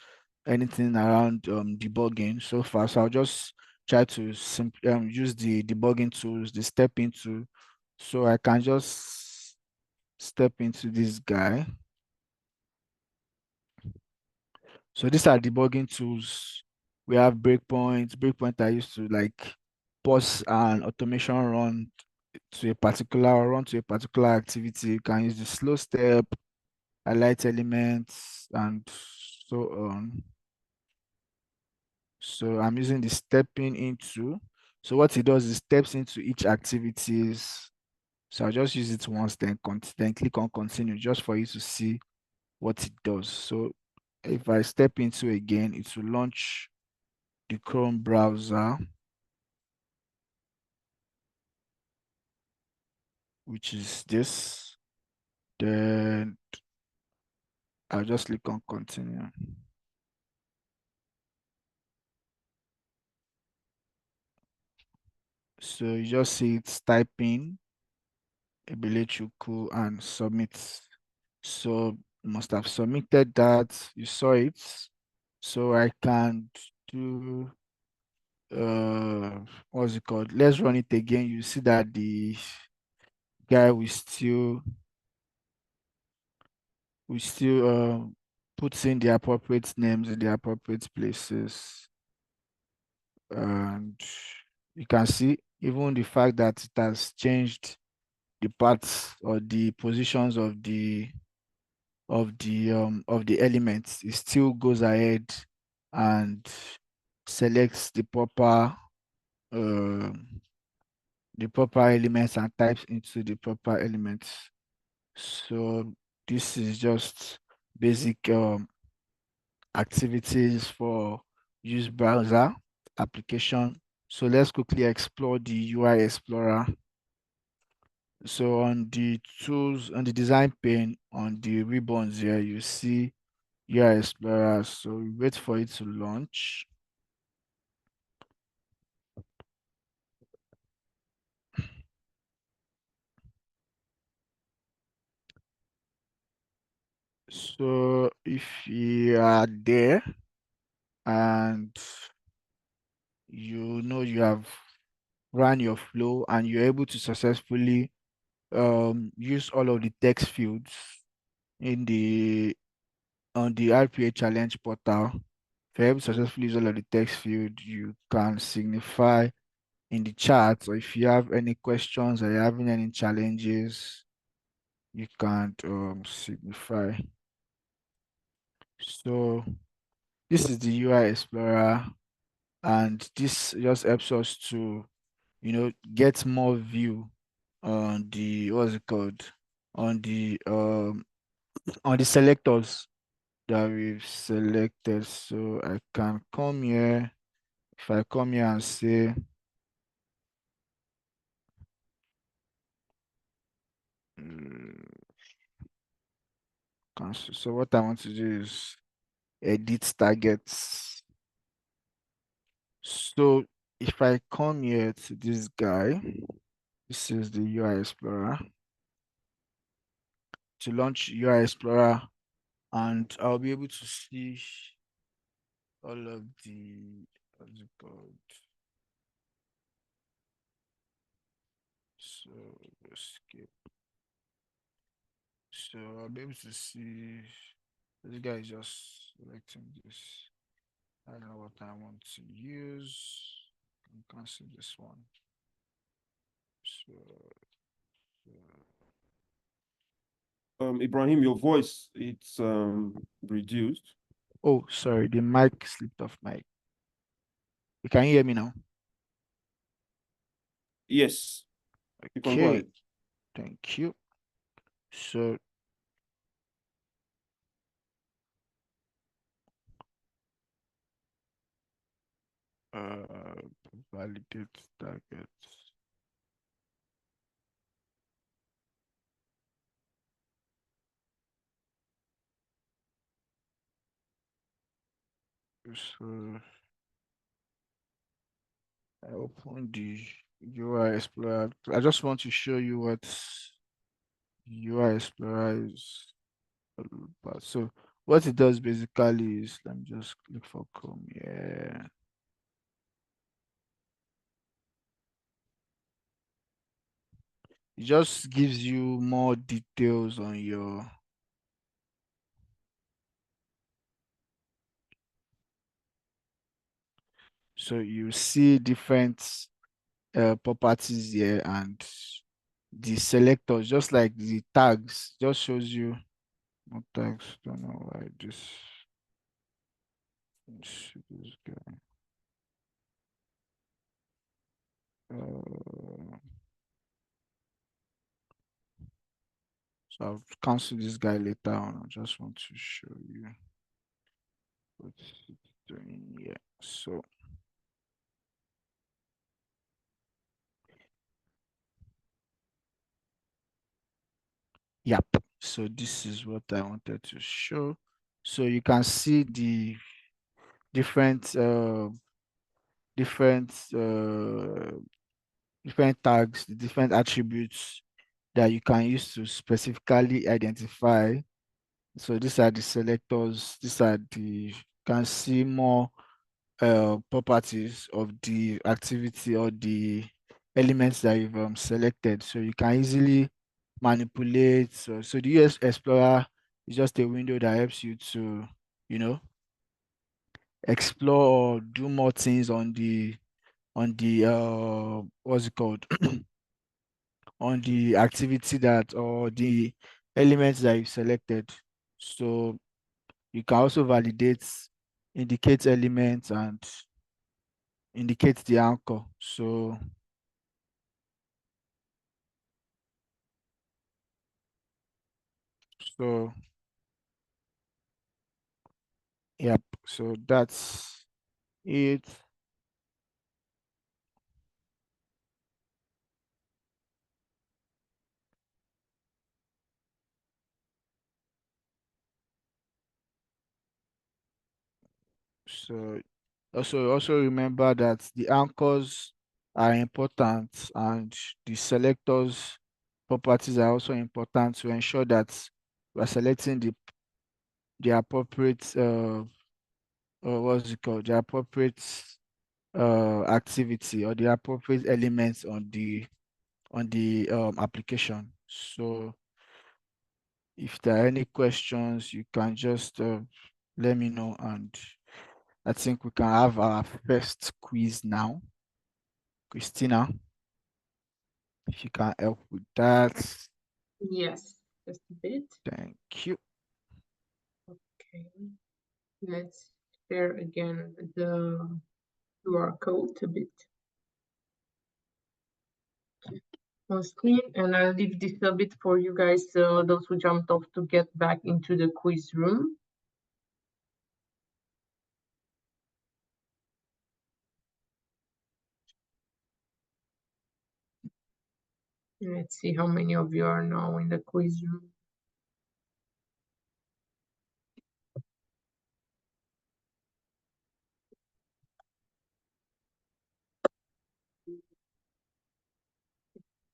anything around debugging so far, so I'll just try to use the debugging tools, the step into, so I can just step into this guy. So these are debugging tools. We have breakpoints. Breakpoint I used to like pause an automation run to a particular activity. You can use the slow step, highlight elements, and so on. So I'm using the stepping into. So what it does is steps into each activities. So I'll just use it once, then click on continue just for you to see what it does. So if I step into again, it will launch the Chrome browser, which is this. Then I'll just click on continue. So you just see it's typing Ebelechuku and submit. So must have submitted that. You saw it. So I can do what's it called? Let's run it again. You see that the guy we still puts in the appropriate names in the appropriate places. And you can see even the fact that it has changed the parts or the positions of the elements, it still goes ahead and selects the proper elements and types into the proper elements. So this is just basic activities for use browser application. So let's quickly explore the UI Explorer. So on the tools, on the design pane, on the ribbons here, you see UI Explorer. So we wait for it to launch. So if you are there and you know you have run your flow and you're able to successfully use all of the text fields in the on the RPA challenge portal. If you're able to successfully use all of the text field, you can signify in the chat, or if you have any questions or you're having any challenges, you can signify. So this is the UI Explorer, and this just helps us to get more view on the what's it called on the selectors that we've selected. So I can come here. If I come here and say cancel. So what I want to do is edit targets. So if I come here to this guy, this is the UI Explorer. To launch UI Explorer, and I'll be able to see all of the, what's it called? So escape. So I'll be able to see this guy is just selecting this. I don't know what I want to use. I can cancel this one. So Ibrahim, your voice it's reduced. oh, sorry, the mic slipped off mic. You can hear me now? Yes, you can go Okay, ahead. thank you. So uh validate targets. So I open the UI Explorer. I just want to show you what UI Explorer is all about. So what it does basically is, let me just click for Chrome. Yeah. It just gives you more details on your, so you see different properties here, and the selectors, just like the tags, just shows you more tags. Don't know why this. Let's see this guy. So I'll cancel this guy later on. I just want to show you what it's doing here. So yep. So this is what I wanted to show. So you can see the different different different tags, the different attributes that you can use to specifically identify. So these are the selectors. These are the, you can see more properties of the activity or the elements that you've selected. So you can easily manipulate. So the US Explorer is just a window that helps you to, you know, explore or do more things on the what's it called on the activity that, or the elements that you selected. So you can also validate, indicate elements, and indicate the anchor. So yep, so that's it. So also remember that the anchors are important, and the selectors properties are also important to ensure that we are selecting the appropriate what's it called, the appropriate activity or the appropriate elements on the application. So if there are any questions, you can just let me know, and I think we can have our first quiz now. Christina, if you can help with that. Yes, just a bit. Thank you. Okay, let's share again the QR code a bit on screen, and I'll leave this a bit for you guys, those who jumped off, to get back into the quiz room. Let's see how many of you are now in the quiz room.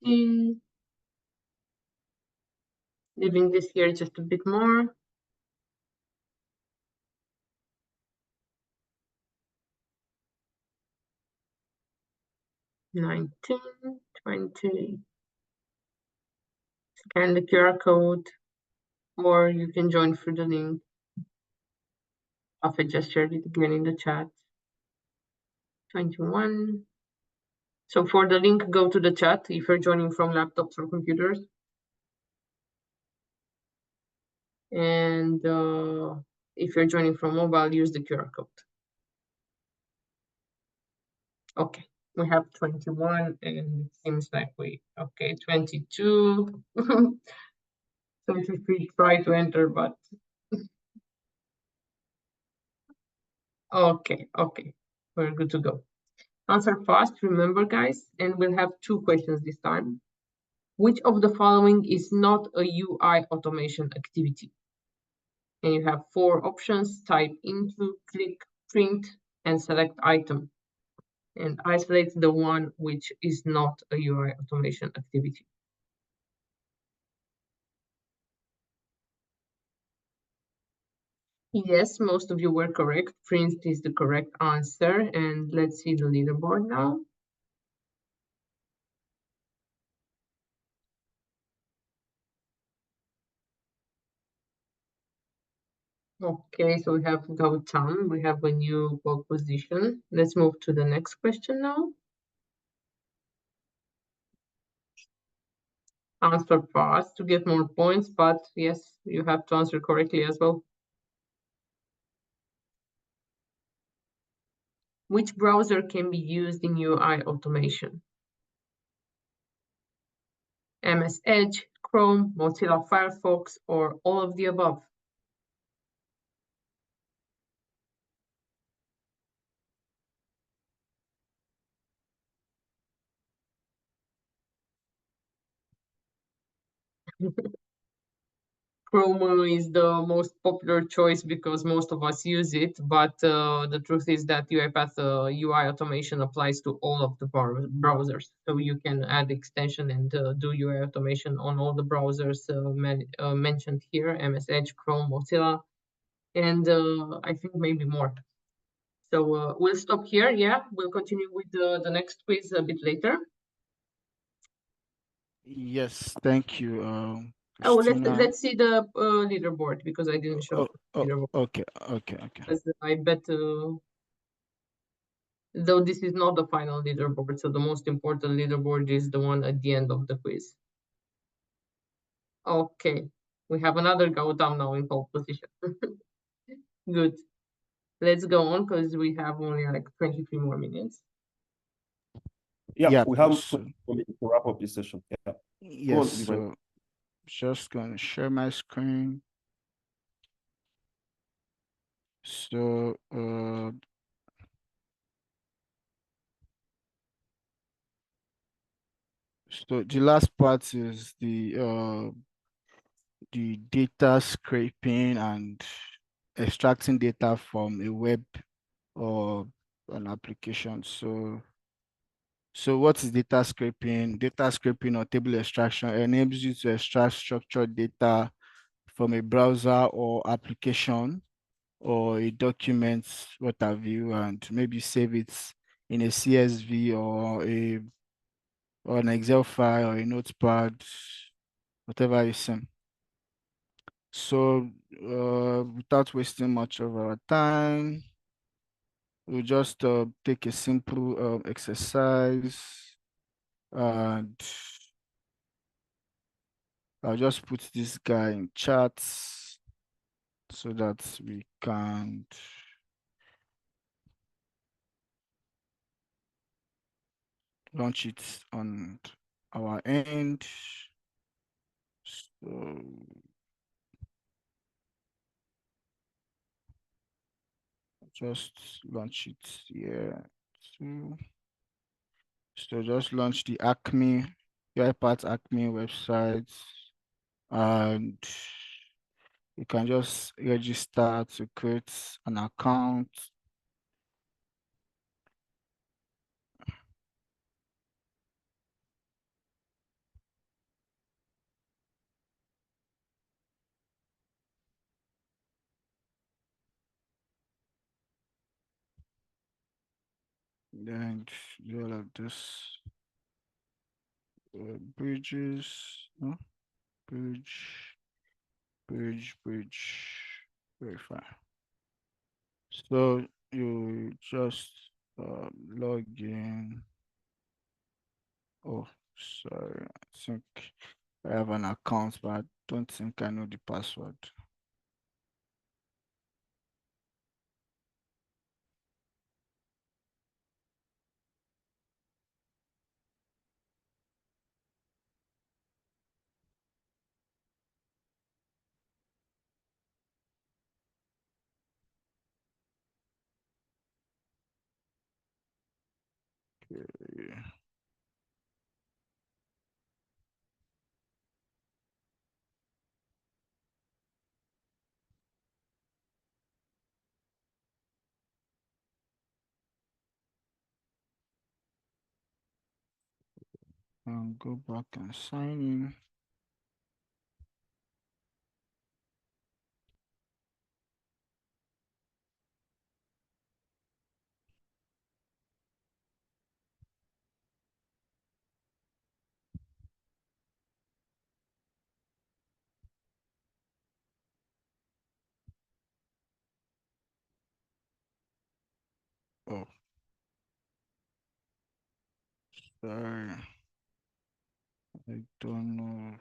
18. Leaving this here just a bit more. 19, 20. Scan the QR code, or you can join through the link. I just shared it again in the chat. 21. So for the link, go to the chat if you're joining from laptops or computers. And if you're joining from mobile, use the QR code. Okay, we have 21 and it seems like okay, 22. So if we try to enter, but okay, we're good to go. Answer fast, remember guys, and we'll have 2 questions this time. Which of the following is not a UI automation activity? And you have 4 options: type into, click, print, and select item. And isolate the one which is not a UI automation activity. Yes, most of you were correct. Print is the correct answer. And let's see the leaderboard now. Okay, so we have Gautam. We have a new pole position. Let's move to the next question now. Answer fast to get more points, but yes, you have to answer correctly as well. Which browser can be used in UI automation? MS Edge, Chrome, Mozilla Firefox, or all of the above? Chrome is the most popular choice because most of us use it, but the truth is that UiPath UI automation applies to all of the browsers. So you can add extension and do UI automation on all the browsers mentioned here: MS Edge, Chrome, Mozilla, and I think maybe more. So we'll stop here. Yeah, we'll continue with the next quiz a bit later. Yes, thank you. Oh, Christina. let's see the leaderboard because I didn't show leaderboard. Okay. Because I bet, though this is not the final leaderboard, so the most important leaderboard is the one at the end of the quiz. Okay, we have another Gautam now in pole position. Good. Let's go on because we have only like 23 more minutes. Yeah, we have so, to wrap up this session. Yeah. Yes, so just going to share my screen. So, so the last part is the data scraping and extracting data from a web or an application. So what is data scraping? Data scraping or table extraction enables you to extract structured data from a browser or application or a document, what have you, and maybe save it in a CSV or an Excel file or a notepad, whatever you send. So without wasting much of our time, we'll just take a simple exercise, and I'll just put this guy in chats so that we can launch it on our end. So just launch it here too. So just launch the Acme, UiPath Acme website, and you can just register to create an account. Then do all of this. Bridges, no? Bridge, verify. So you just log in. Oh, sorry. I think I have an account, but I don't think I know the password. Okay. And go back and sign in. Oh, sorry. I don't know.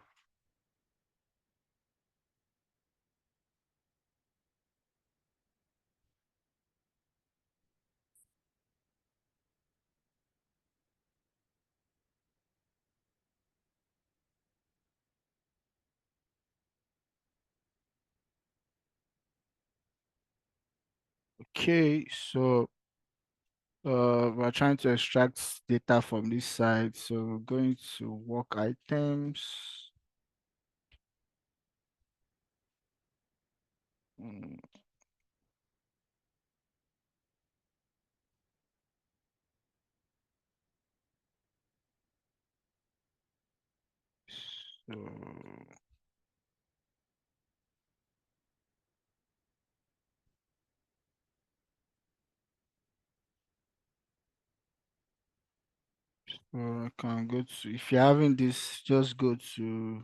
Okay, so we're trying to extract data from this side. So we're going to work items. Mm, So I can go to, if you're having this, just go to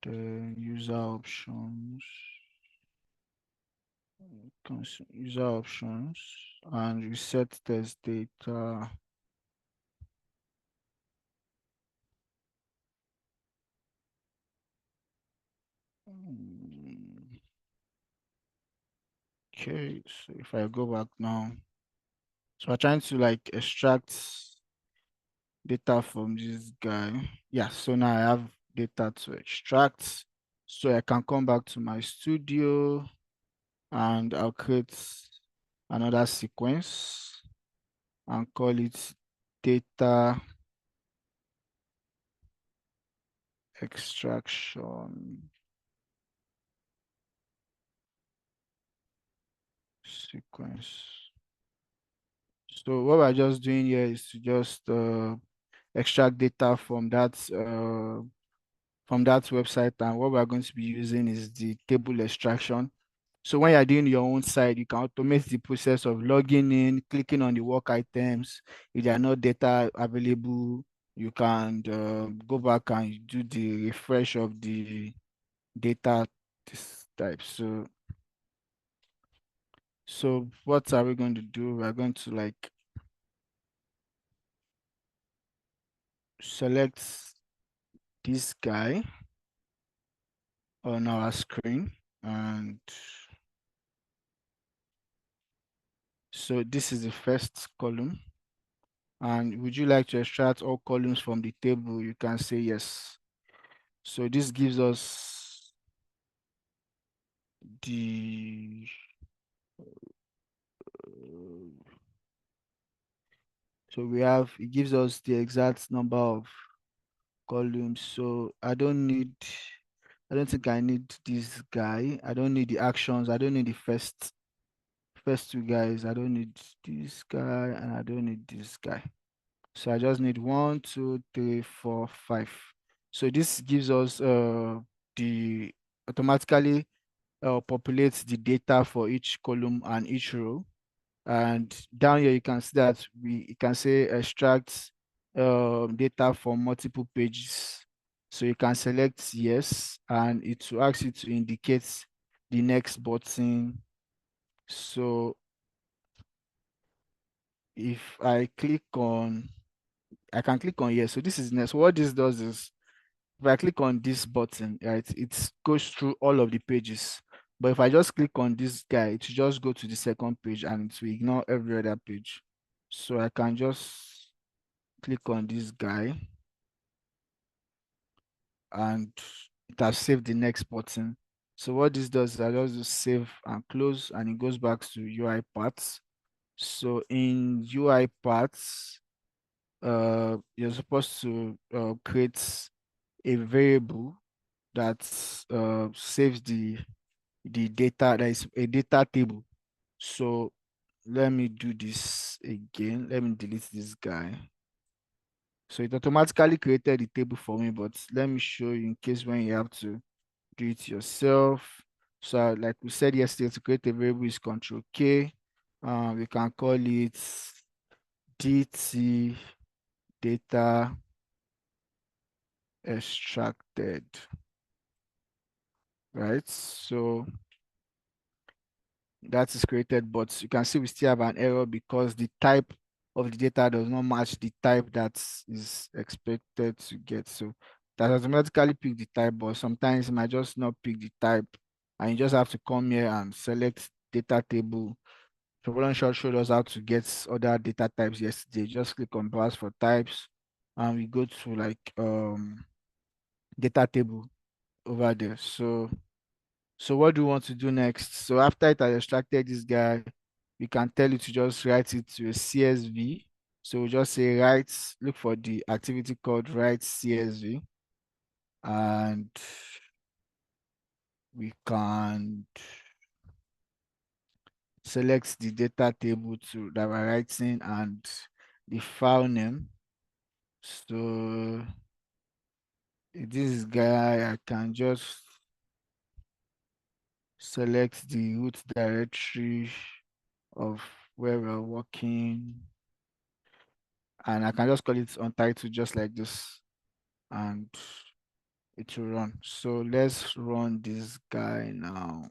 the user options, user options, and reset test data. Mm, Okay, so if I go back now, so I'm trying to like extract data from this guy. Yeah, so now I have data to extract. So I can come back to my studio and I'll create another sequence and call it data extraction sequence. So what we're just doing here is to just extract data from that website, and what we're going to be using is the table extraction. So when you're doing your own side, you can automate the process of logging in, clicking on the work items. If there are no data available, you can go back and do the refresh of the data this type. So what are we going to do? We're going to like select this guy on our screen, and so this is the first column. And would you like to extract all columns from the table? You can say yes. So this gives us the it gives us the exact number of columns. So I don't think I need this guy. I don't need the actions. I don't need the first two guys. I don't need this guy and I don't need this guy. So I just need 1, 2, 3, 4, 5. So this gives us the automatically populate the data for each column and each row. And down here, you can see that you can say extract data from multiple pages. So you can select yes, and it will ask you to indicate the next button. So if I click on, I can click on yes. So this is next. What this does is, if I click on this button, right, it goes through all of the pages. But if I just click on this guy, it will just go to the second page and it will ignore every other page. So I can just click on this guy and it has saved the next button. So what this does is I just do save and close, and it goes back to UiPath. So in UiPath, you're supposed to create a variable that saves the data. That is a data table. So let me do this again. Let me delete this guy. So it automatically created the table for me, but let me show you in case when you have to do it yourself. So like we said yesterday, to create a variable is Control K. We can call it DT data extracted, right? So that is created, but you can see we still have an error because the type of the data does not match the type that is expected to get. So that automatically pick the type, but sometimes it might just not pick the type, and you just have to come here and select data table. Short showed us how to get other data types yesterday. Just click on browse for types, and we go to like data table over there. So what do we want to do next? So after it has extracted this guy, we can tell it to just write it to a CSV. So we just say write, look for the activity called write CSV, and we can select the data table that we're writing and the file name. So this guy, I can just select the root directory of where we're working, and I can just call it untitled just like this, and it will run. So let's run this guy now.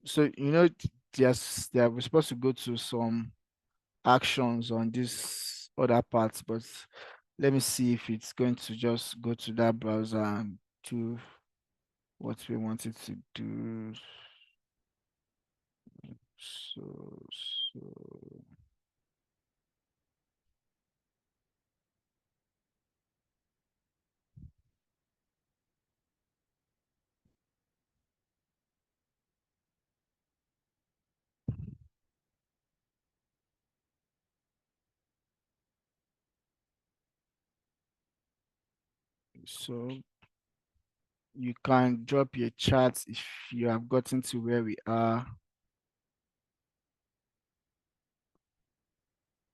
So we're supposed to go to some actions on this other part, but let me see if it's going to just go to that browser and do what we want it to do. So So you can drop your chat if you have gotten to where we are.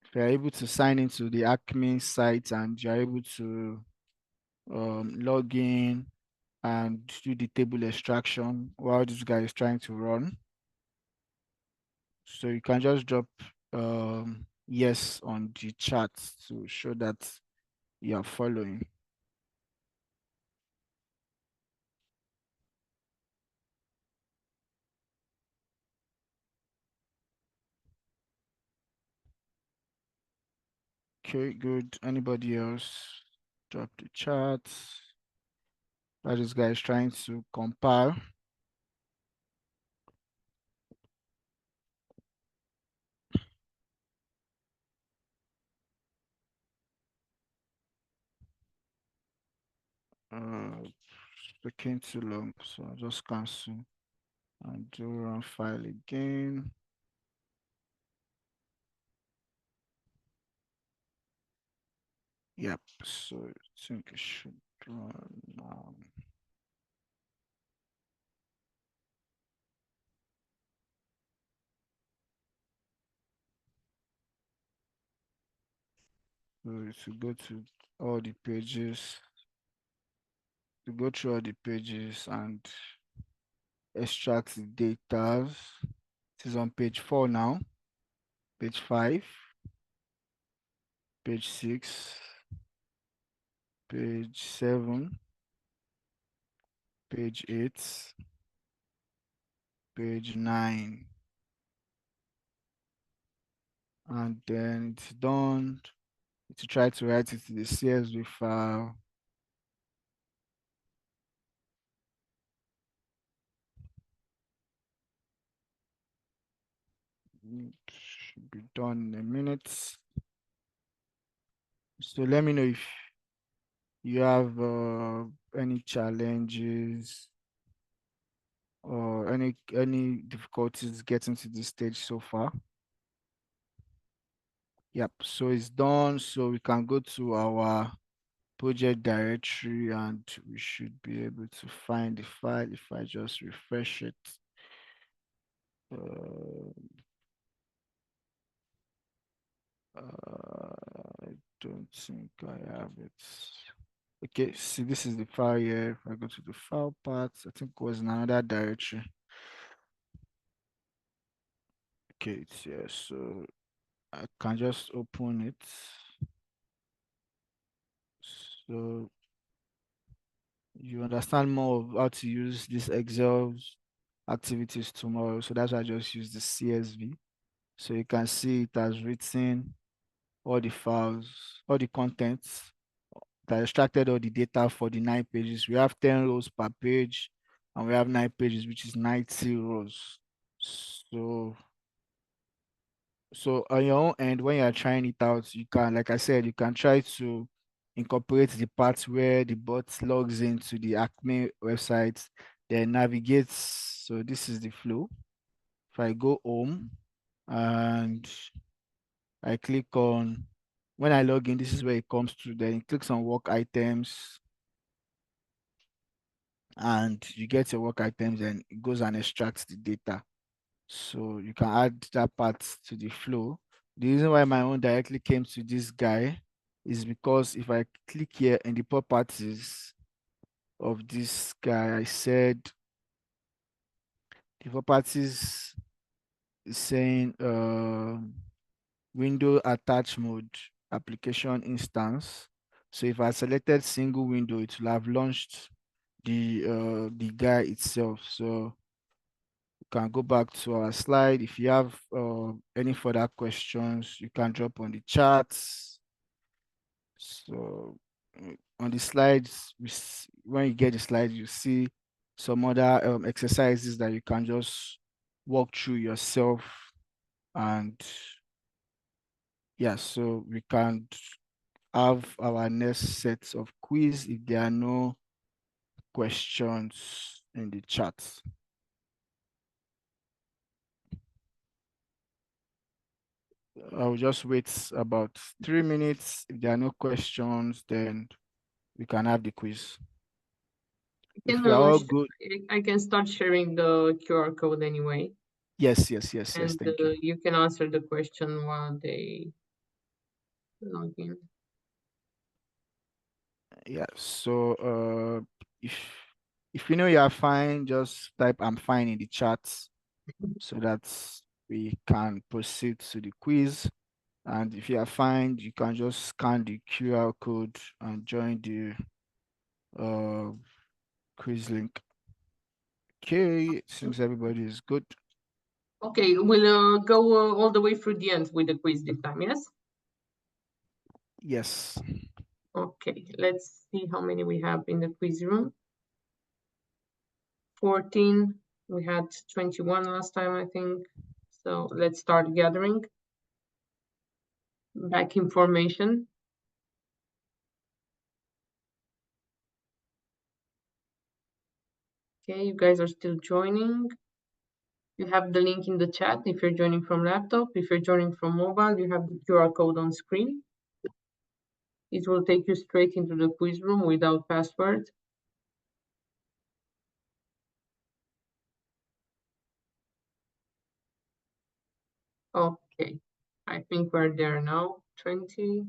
If you're able to sign into the Acme site and you're able to log in and do the table extraction while this guy is trying to run. So you can just drop yes on the chat to show that you are following. Okay, good. Anybody else? Drop the chat. That this guy is trying to compile. Taking too long, so I'll just cancel and do run file again. Yep, so I think it should run now. So to go to all the pages. to go through all the pages and extract the data. This is on page 4 now, page 5, page 6, page 7, page 8, page 9. And then it's done. To try to write it to the CSV file. It should be done in a minute. So let me know if you have any challenges or any difficulties getting to this stage so far. Yep, so it's done. So we can go to our project directory and we should be able to find the file if I just refresh it. I don't think I have it. Okay, see, this is the file here. If I go to the file part, I think it was in another directory. Okay, it's here. So I can just open it. So you understand more of how to use this Excel activities tomorrow. So that's why I just use the CSV. So you can see it has written all the files, all the contents that extracted all the data for the 9 pages. We have 10 rows per page and we have 9 pages, which is 90 rows. So on your own end, when you are trying it out, you can, like I said, you can try to incorporate the parts where the bot logs into the Acme website, then navigates. So this is the flow. If I go home and I click on, when I log in, this is where it comes to, then it clicks on work items and you get your work items and it goes and extracts the data. So you can add that part to the flow. The reason why my own directly came to this guy is because if I click here in the properties of this guy, I said the properties is saying window attach mode application instance. So if I selected single window, it will have launched the guy itself. So you can go back to our slide. If you have any further questions, you can drop on the chats. So on the slides, when you get the slides, you see some other exercises that you can just walk through yourself. And yeah, so we can have our next set of quiz if there are no questions in the chat. I'll just wait about 3 minutes. If there are no questions, then we can have the quiz. If you are all good. I can start sharing the QR code anyway. Yes, And thank you. You can answer the question while they log in. Yeah, so if you know you are fine, just type I'm fine in the chat so that we can proceed to the quiz. And if you are fine, you can just scan the QR code and join the quiz link. Okay, it seems everybody is good. Okay, we'll go all the way through the end with the quiz this time, yes? Yes. Okay, let's see how many we have in the quiz room. 14, we had 21 last time, I think. So let's start gathering back information. Okay, you guys are still joining. You have the link in the chat if you're joining from laptop. If you're joining from mobile, you have the QR code on screen. It will take you straight into the quiz room without password. Okay, I think we're there now. 20.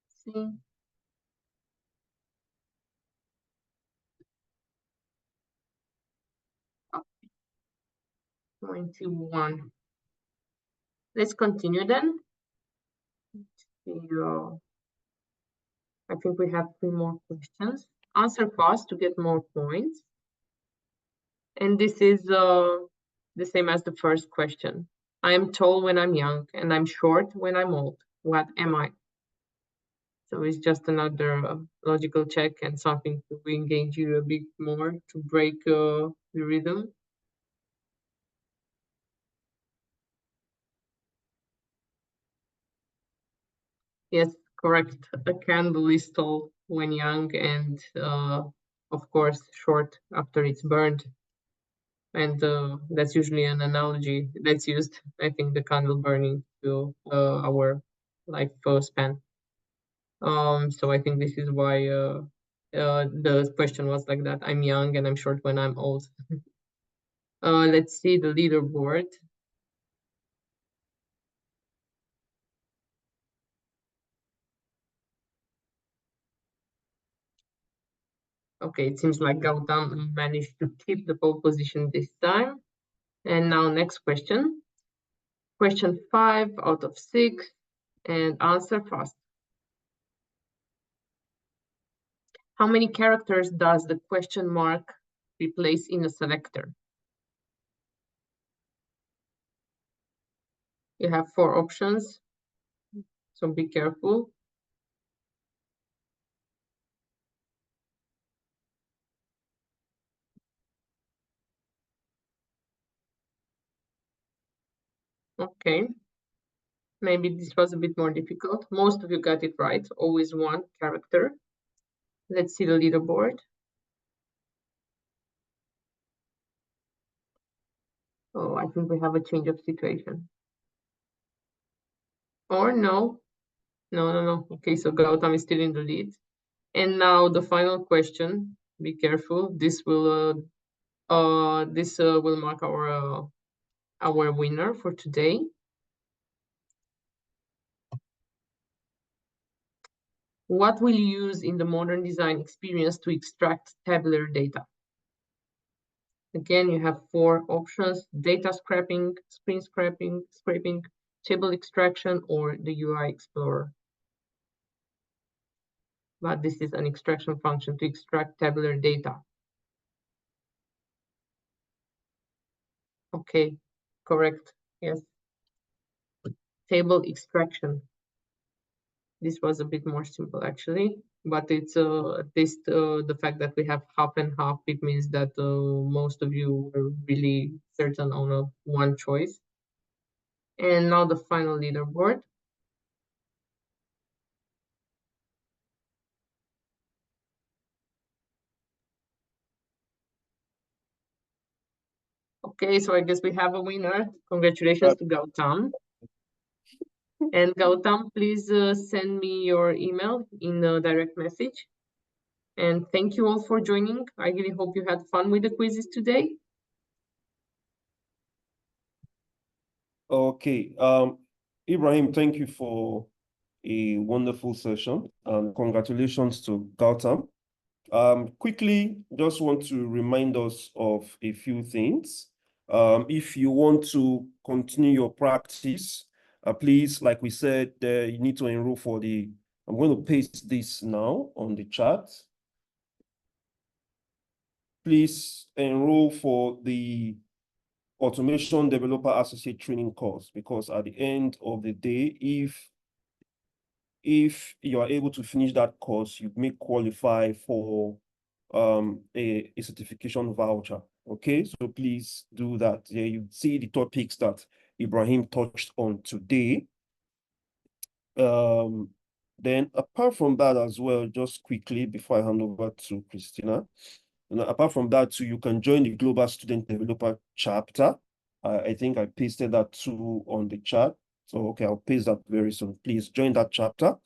See. 21. Let's continue then. I think we have 3 more questions. Answer fast to get more points. And this is the same as the first question. I am tall when I'm young and I'm short when I'm old. What am I? So it's just another logical check and something to engage you a bit more to break the rhythm. Yes, correct. A candle is tall when young and of course short after it's burned. And that's usually an analogy that's used, I think, the candle burning to our life span. So I think this is why the question was like that. I'm young and I'm short when I'm old. Let's see the leaderboard. Okay, it seems like Gautam managed to keep the pole position this time. And now next question. Question 5 out of 6 and answer fast. How many characters does the question mark replace in a selector? You have 4 options, so be careful. Okay, maybe this was a bit more difficult. Most of you got it right, always 1 character. Let's see the leaderboard. Oh, I think we have a change of situation. Or no. No. Okay, so Gautam is still in the lead. And now the final question. Be careful. This will mark our winner for today. What will you use in the modern design experience to extract tabular data? Again, you have 4 options: data scraping, screen scraping, table extraction, or the UI Explorer. But this is an extraction function to extract tabular data. Okay, correct. Yes. Table extraction. This was a bit more simple actually, but it's at least the fact that we have half and half, it means that most of you were really certain on one choice. And now the final leaderboard. Okay, so I guess we have a winner. Congratulations to Gautam. And Gautam, please send me your email in a direct message. And thank you all for joining. I really hope you had fun with the quizzes today. Okay, Ibrahim, thank you for a wonderful session and congratulations to Gautam. Quickly, just want to remind us of a few things. If you want to continue your practice, please, like we said, you need to enroll for I'm going to paste this now on the chat. Please enroll for the Automation Developer Associate Training course, because at the end of the day, if you are able to finish that course, you may qualify for a certification voucher. Okay, so please do that. Yeah, you see the topics that Ibrahim touched on today. Then apart from that as well, just quickly before I hand over to Christina, apart from that too, you can join the Global Student Developer chapter. I think I pasted that too on the chat. So, okay, I'll paste that very soon. Please join that chapter.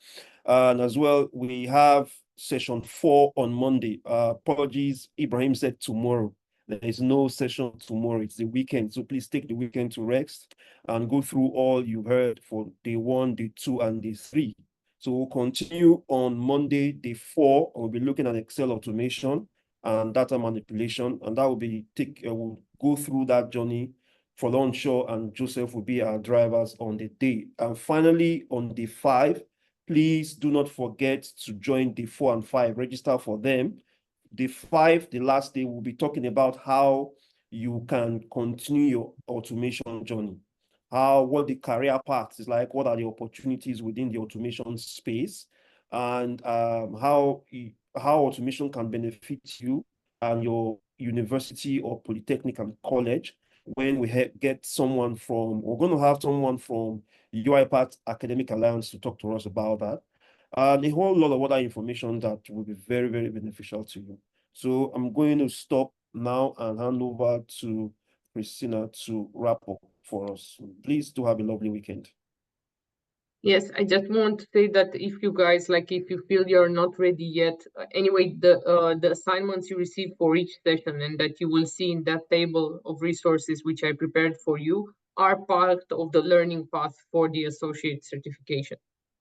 And as well, we have session 4 on Monday. Apologies, Ibrahim said tomorrow. There is no session tomorrow. It's the weekend. So please take the weekend to rest and go through all you heard for day 1, day 2, and day 3. So we'll continue on Monday, day 4. We'll be looking at Excel automation and data manipulation. And that will be we'll go through that journey Folonshaw and Joseph will be our drivers on the day. And finally, on day 5, please do not forget to join day 4 and 5, register for them. Day 5, the last day, we'll be talking about how you can continue your automation journey. What the career path is like, what are the opportunities within the automation space, and how automation can benefit you and your university or polytechnic and college. When we get someone we're going to have someone from UiPath Academic Alliance to talk to us about that. And a whole lot of other information that will be very, very beneficial to you. So I'm going to stop now and hand over to Christina to wrap up for us. Please do have a lovely weekend. Yes, I just want to say that if you guys, if you feel you're not ready yet, anyway, the assignments you receive for each session and that you will see in that table of resources which I prepared for you are part of the learning path for the associate certification.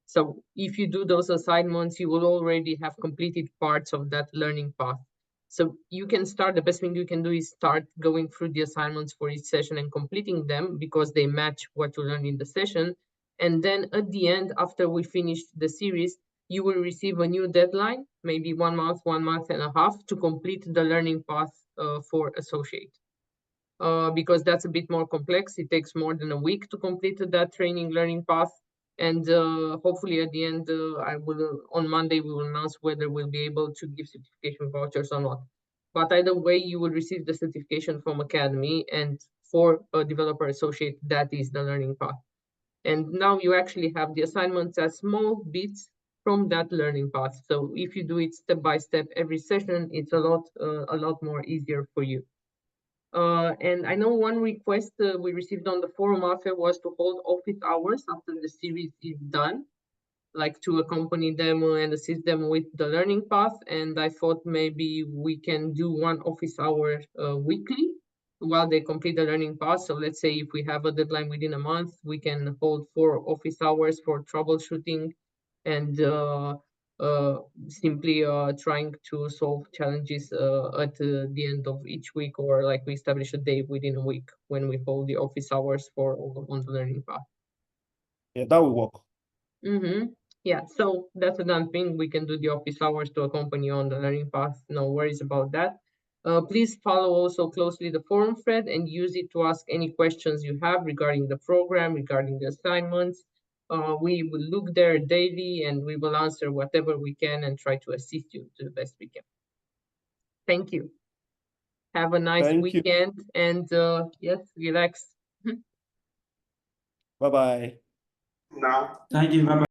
So if you do those assignments, you will already have completed parts of that learning path. So you can start, the best thing you can do is start going through the assignments for each session and completing them because they match what you learned in the session. And then at the end, after we finish the series, you will receive a new deadline, maybe 1 month, 1.5 months, to complete the learning path for associate. Because that's a bit more complex. It takes more than a week to complete that training learning path. And hopefully at the end, on Monday, we will announce whether we'll be able to give certification vouchers or not. But either way, you will receive the certification from Academy, and for a developer associate, that is the learning path. And now you actually have the assignments as small bits from that learning path. So if you do it step by step every session, it's a lot more easier for you. And I know one request we received on the forum after was to hold office hours after the series is done, like to accompany them and assist them with the learning path. And I thought maybe we can do 1 office hour weekly while they complete the learning path. So let's say if we have a deadline within a month, we can hold 4 office hours for troubleshooting and simply trying to solve challenges at the end of each week, or like we establish a day within a week when we hold the office hours for on the learning path. Yeah, that will work. Yeah, so that's a done thing. We can do the office hours to accompany you on the learning path. No worries about that. Please follow also closely the forum thread and use it to ask any questions you have regarding the program, regarding the assignments. We will look there daily and we will answer whatever we can and try to assist you to the best we can. Thank you. Have a nice weekend and yes, relax. Bye-bye. Thank you. Bye-bye.